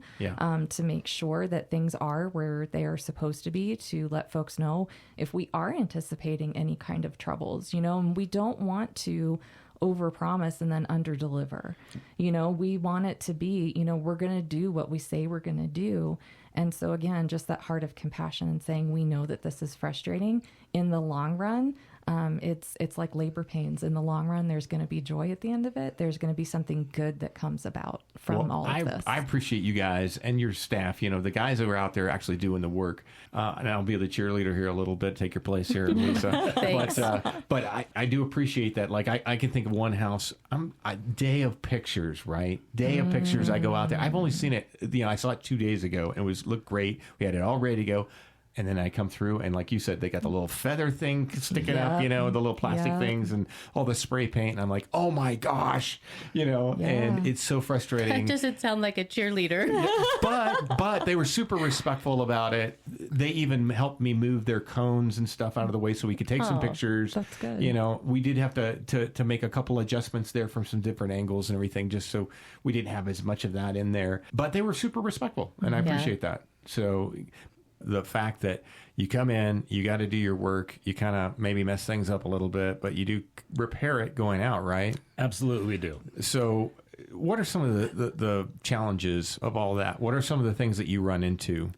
To make sure that things are where they are supposed to be, to let folks know if we are anticipating any kind of troubles, and we don't want to overpromise and then underdeliver. We want it to be, we're going to do what we say we're going to do. And so again, just that heart of compassion and saying, we know that this is frustrating. In the long run, it's like labor pains. In the long run, there's going to be joy at the end of it. There's going to be something good that comes about from all of this. I appreciate you guys and your staff, the guys that are out there actually doing the work. And I'll be the cheerleader here a little bit, take your place here, Lisa. Thanks. But I do appreciate that. Like I can think of one house, a day of pictures, right? Day of pictures. I go out there. I've only seen it, I saw it 2 days ago and it looked great. We had it all ready to go. And then I come through, and like you said, they got the little feather thing sticking up, the little plastic things, and all the spray paint. And I'm like, oh my gosh, and it's so frustrating. That doesn't sound like a cheerleader. But they were super respectful about it. They even helped me move their cones and stuff out of the way so we could take some pictures. That's good. We did have to make a couple adjustments there from some different angles and everything, just so we didn't have as much of that in there. But they were super respectful, and I appreciate that. So the fact that you come in, you got to do your work, you kind of maybe mess things up a little bit, but you do repair it going out, right? Absolutely, we do. So what are some of the challenges of all that? What are some of the things that you run into?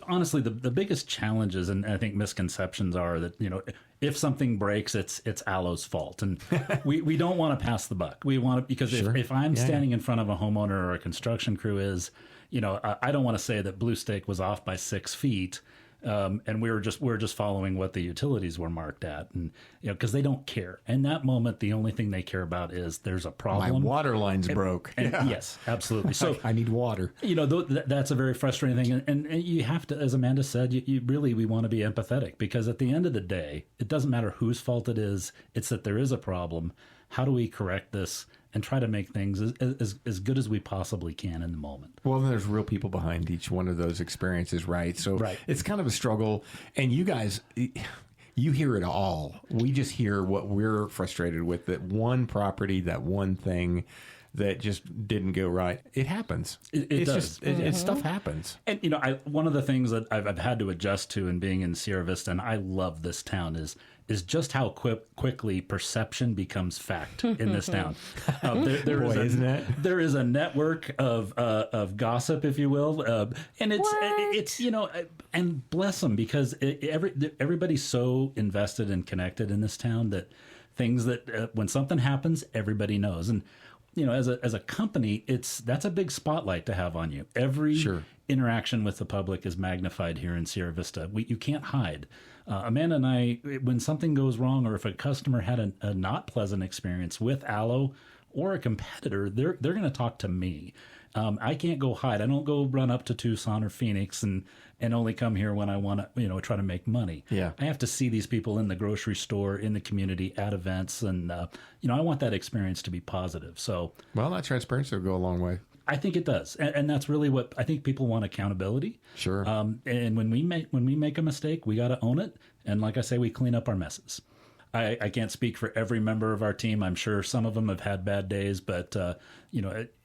Honestly, the biggest challenges and I think misconceptions are that, if something breaks, it's Allo's fault. And we don't want to pass the buck. We want to, because if I'm standing in front of a homeowner or a construction crew I don't want to say that Blue Stake was off by 6 feet. And we're just following what the utilities were marked at, and because they don't care. In that moment, the only thing they care about is there's a problem. My water line's broke. And yes, absolutely. So I need water. That's a very frustrating thing, and you have to, as Amanda said, we want to be empathetic, because at the end of the day, it doesn't matter whose fault it is. It's that there is a problem. How do we correct this and try to make things as good as we possibly can in the moment? Well, there's real people behind each one of those experiences, right? So it's kind of a struggle. And you guys, you hear it all. We just hear what we're frustrated with, that one property, that one thing that just didn't go right. It happens. It does. Stuff happens. And, one of the things that I've had to adjust to in being in Sierra Vista, and I love this town, is just how quickly perception becomes fact in this town. Isn't it? There is a network of gossip, if you will, and it's and bless them, because everybody's so invested and connected in this town that things that when something happens, everybody knows. And as a company, that's a big spotlight to have on you. Every interaction with the public is magnified here in Sierra Vista. You can't hide. Amanda and I, when something goes wrong, or if a customer had a not pleasant experience with Allo or a competitor, they're going to talk to me. I can't go hide. I don't go run up to Tucson or Phoenix and only come here when I want to, try to make money. Yeah. I have to see these people in the grocery store, in the community, at events, and I want that experience to be positive. So, well, that transparency will go a long way. I think it does, and that's really what I think people want: accountability. Sure. And when we make a mistake, we got to own it. And like I say, we clean up our messes. I can't speak for every member of our team. I'm sure some of them have had bad days, but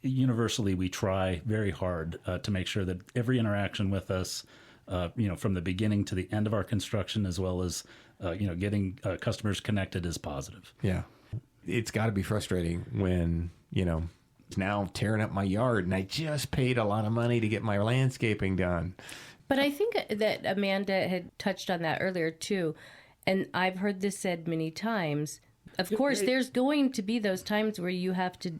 universally, we try very hard to make sure that every interaction with us, from the beginning to the end of our construction, as well as getting customers connected, is positive. Yeah, it's got to be frustrating when it's now tearing up my yard, and I just paid a lot of money to get my landscaping done. But I think that Amanda had touched on that earlier too. And I've heard this said many times. Of course, there's going to be those times where you have to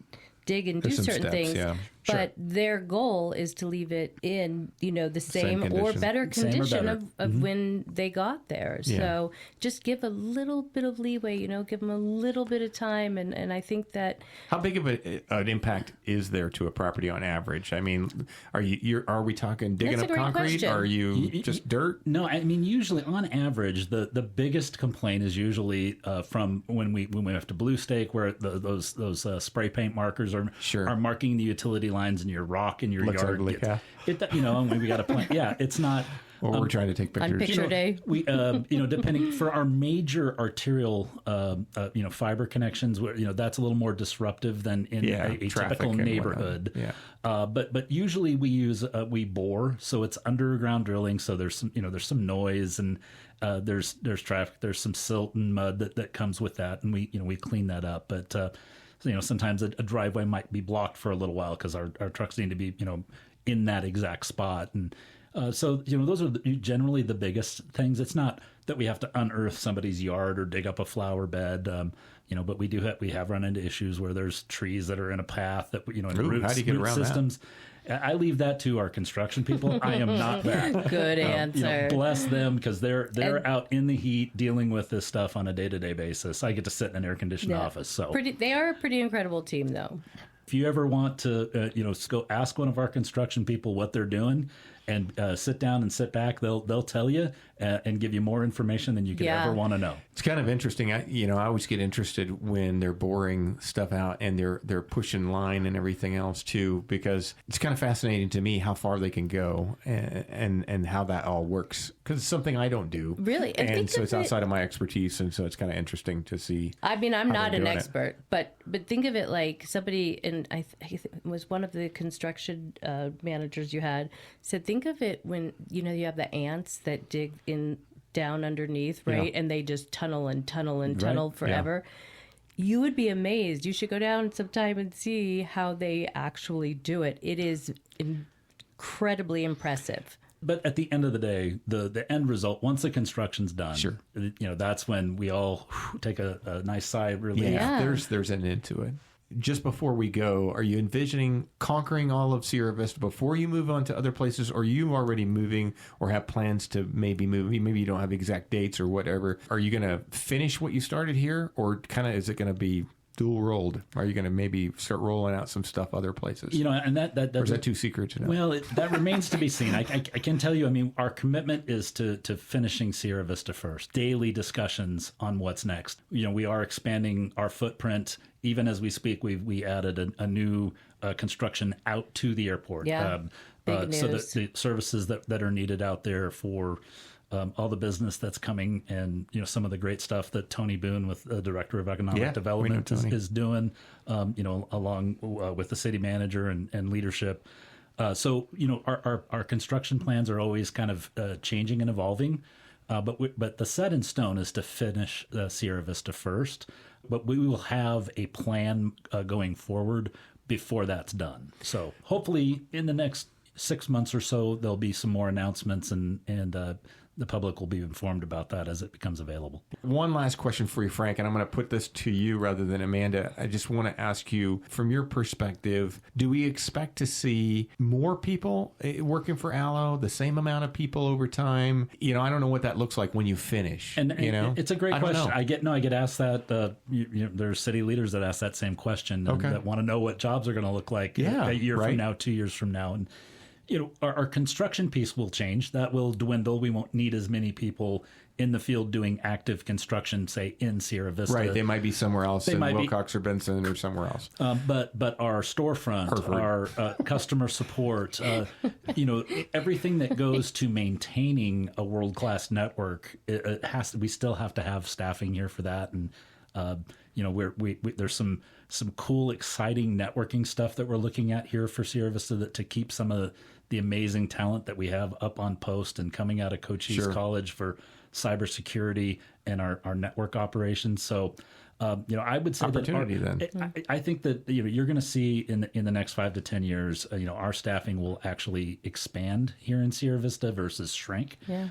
dig and do certain steps, things. Yeah. But their goal is to leave it in, the same or better condition of when they got there. Yeah. So just give a little bit of leeway, give them a little bit of time. And I think that... How big of an impact is there to a property on average? I mean, are we talking digging up concrete? Question. Are you just dirt? No, I mean, usually on average, the biggest complaint is usually from when we have to Blue Stake, where those spray paint markers are marking the utility lines in your rock in your Looks yard. Ugly, yeah. We got to plant. Yeah, it's not. Or we're trying to take pictures. On picture day. We, depending for our major arterial, fiber connections, where that's a little more disruptive than in a typical neighborhood. Yeah. But usually we bore, so it's underground drilling. So there's some noise, and there's traffic. There's some silt and mud that comes with that, and we clean that up. But sometimes a driveway might be blocked for a little while because our trucks need to be, in that exact spot. And so those are generally the biggest things. It's not that we have to unearth somebody's yard or dig up a flower bed, but we have run into issues where there's trees that are in a path that, in how do you get around systems. That? I leave that to our construction people. I am not that. Good answer. Bless them, because they're out in the heat dealing with this stuff on a day-to-day basis. I get to sit in an air-conditioned office. So they are a pretty incredible team, though. If you ever want to, go ask one of our construction people what they're doing, and sit down and sit back, they'll tell you, and give you more information than you could ever want to know. It's kind of interesting. I always get interested when they're boring stuff out and they're pushing line and everything else too, because it's kind of fascinating to me how far they can go and how that all works, because it's something I don't do. Really? And so it's outside of my expertise, and so it's kind of interesting to see. I mean, I'm not an expert, but think of it like somebody, and I think it was one of the construction managers you had, said, think of it when, you have the ants that dig in down underneath, right? Yeah. And they just tunnel and tunnel and tunnel forever. Yeah. You would be amazed. You should go down sometime and see how they actually do it. It is incredibly impressive. But at the end of the day, the end result, once the construction's done, sure, that's when we all take a nice sigh of relief. Yeah, there's an end to it. Just before we go, are you envisioning conquering all of Sierra Vista before you move on to other places? Or are you already moving or have plans to maybe move? Maybe you don't have exact dates or whatever. Are you going to finish what you started here? Or kind of is it going to be dual rolled? Are you going to maybe start rolling out some stuff other places? And that or is that too secret to know? Well, that remains to be seen. I can tell you, I mean, our commitment is to finishing Sierra Vista first. Daily discussions on what's next. We are expanding our footprint. Even as we speak, we added a new construction out to the airport. Yeah, big news. So that the services that are needed out there for all the business that's coming, and some of the great stuff that Tony Boone, with the Director of Economic Development, is doing, along with the city manager and leadership. So our construction plans are always kind of changing and evolving, but the set in stone is to finish Sierra Vista first. But we will have a plan going forward before that's done. So hopefully in the next 6 months or so, there'll be some more announcements, and the public will be informed about that as it becomes available. One last question for you, Frank, and I'm going to put this to you rather than Amanda. I just want to ask you, from your perspective, do we expect to see more people working for Allo, the same amount of people over time? I don't know what that looks like when you finish. And it's a great question. I get asked that. There's city leaders that ask that same question, that want to know what jobs are going to look like a year from now, 2 years from now. And our construction piece will change. That will dwindle. We won't need as many people in the field doing active construction, say, in Sierra Vista. Right. They might be somewhere else, in Wilcox or Benson or somewhere else. But our storefront, our customer support, everything that goes to maintaining a world-class network, we still have to have staffing here for that. And there's some cool, exciting networking stuff that we're looking at here for Sierra Vista to keep some of the amazing talent that we have up on post and coming out of Cochise College for cybersecurity and our network operations. So, I would say I think that you're going to see in the next 5 to 10 years, our staffing will actually expand here in Sierra Vista versus shrink. Yeah.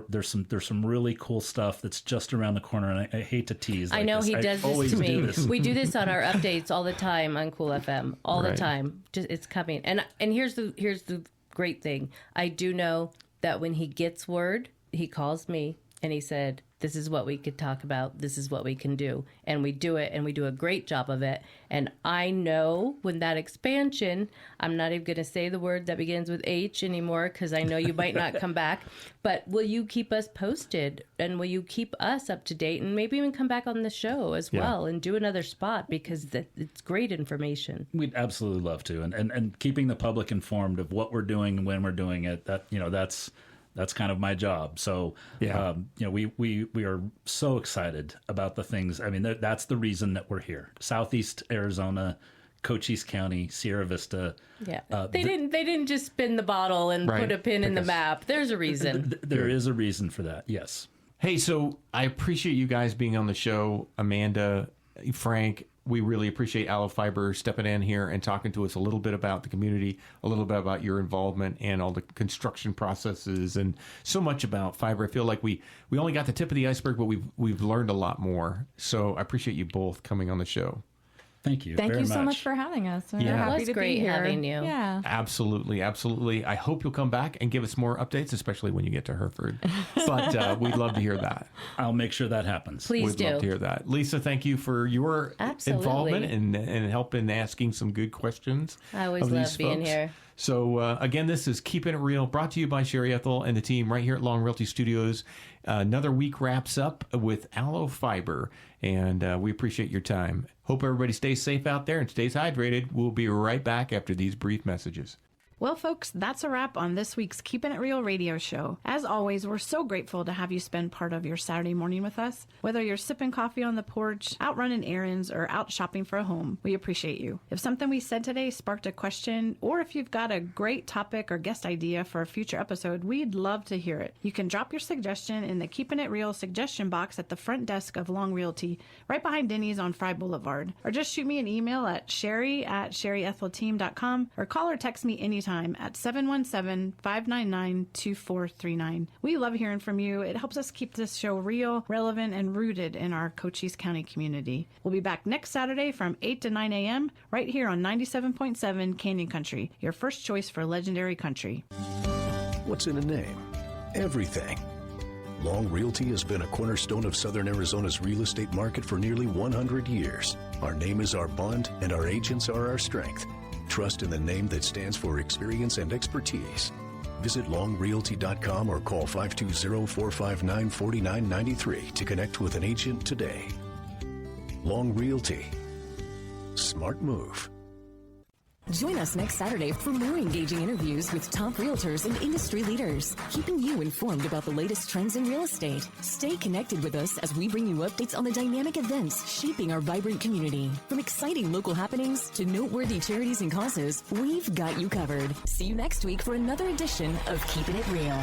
There's some really cool stuff that's just around the corner, and I hate to tease. I know he does this to me. We do this on our updates all the time on CoolFM, all the time. It's coming, and here's the great thing. I do know that when he gets word, he calls me and he said, "This is what we could talk about. This is what we can do," and we do it, and we do a great job of it. And I know when that expansion, I'm not even going to say the word that begins with H anymore, because I know you might not come back. But will you keep us posted, and will you keep us up to date, and maybe even come back on the show as well and do another spot, because it's great information. We'd absolutely love to, and keeping the public informed of what we're doing and when we're doing it. That's kind of my job. So, we are so excited about the things. I mean, that's the reason that we're here. Southeast Arizona, Cochise County, Sierra Vista. Yeah, they didn't just spin the bottle and put a pin in the map. There's a reason. There is a reason for that. Yes. Hey, so I appreciate you guys being on the show, Amanda, Frank. We really appreciate Allo Fiber stepping in here and talking to us a little bit about the community, a little bit about your involvement and all the construction processes, and so much about fiber. I feel like we only got the tip of the iceberg, but we've learned a lot more. So I appreciate you both coming on the show. Thank you. Thank very you so much for having us. We're Yeah. happy It was to great be here. having you. Yeah. Absolutely, absolutely. I hope you'll come back and give us more updates, especially when you get to Hereford. But we'd love to hear that. I'll make sure that happens. Please We'd do. love to hear that. Lisa, thank you for your Absolutely. involvement and help in asking some good questions. I always of love these being folks. here. So, again, this is Keeping It Real, brought to you by Sherry Ethell and the team right here at Long Realty Studios. Another week wraps up with Allo Fiber, and we appreciate your time. Hope everybody stays safe out there and stays hydrated. We'll be right back after these brief messages. Well, folks, that's a wrap on this week's Keepin' It Real radio show. As always, we're so grateful to have you spend part of your Saturday morning with us. Whether you're sipping coffee on the porch, out running errands, or out shopping for a home, we appreciate you. If something we said today sparked a question, or if you've got a great topic or guest idea for a future episode, we'd love to hear it. You can drop your suggestion in the Keepin' It Real suggestion box at the front desk of Long Realty, right behind Denny's on Fry Boulevard. Or just shoot me an email at sherry@sherryethelteam.com, or call or text me anytime at 717-599-2439. We love hearing from you. It helps us keep this show real, relevant, and rooted in our Cochise County community. We'll be back next Saturday from 8 to 9 a.m. right here on 97.7 Canyon Country, your first choice for legendary country. What's in a name? Everything. Long Realty has been a cornerstone of Southern Arizona's real estate market for nearly 100 years. Our name is our bond, and our agents are our strength. Trust in the name that stands for experience and expertise. Visit longrealty.com or call 520-459-4993 to connect with an agent today. Long Realty. Smart move. Join us next Saturday for more engaging interviews with top realtors and industry leaders, keeping you informed about the latest trends in real estate. Stay connected with us as we bring you updates on the dynamic events shaping our vibrant community. From exciting local happenings to noteworthy charities and causes, we've got you covered. See you next week for another edition of Keeping It Real.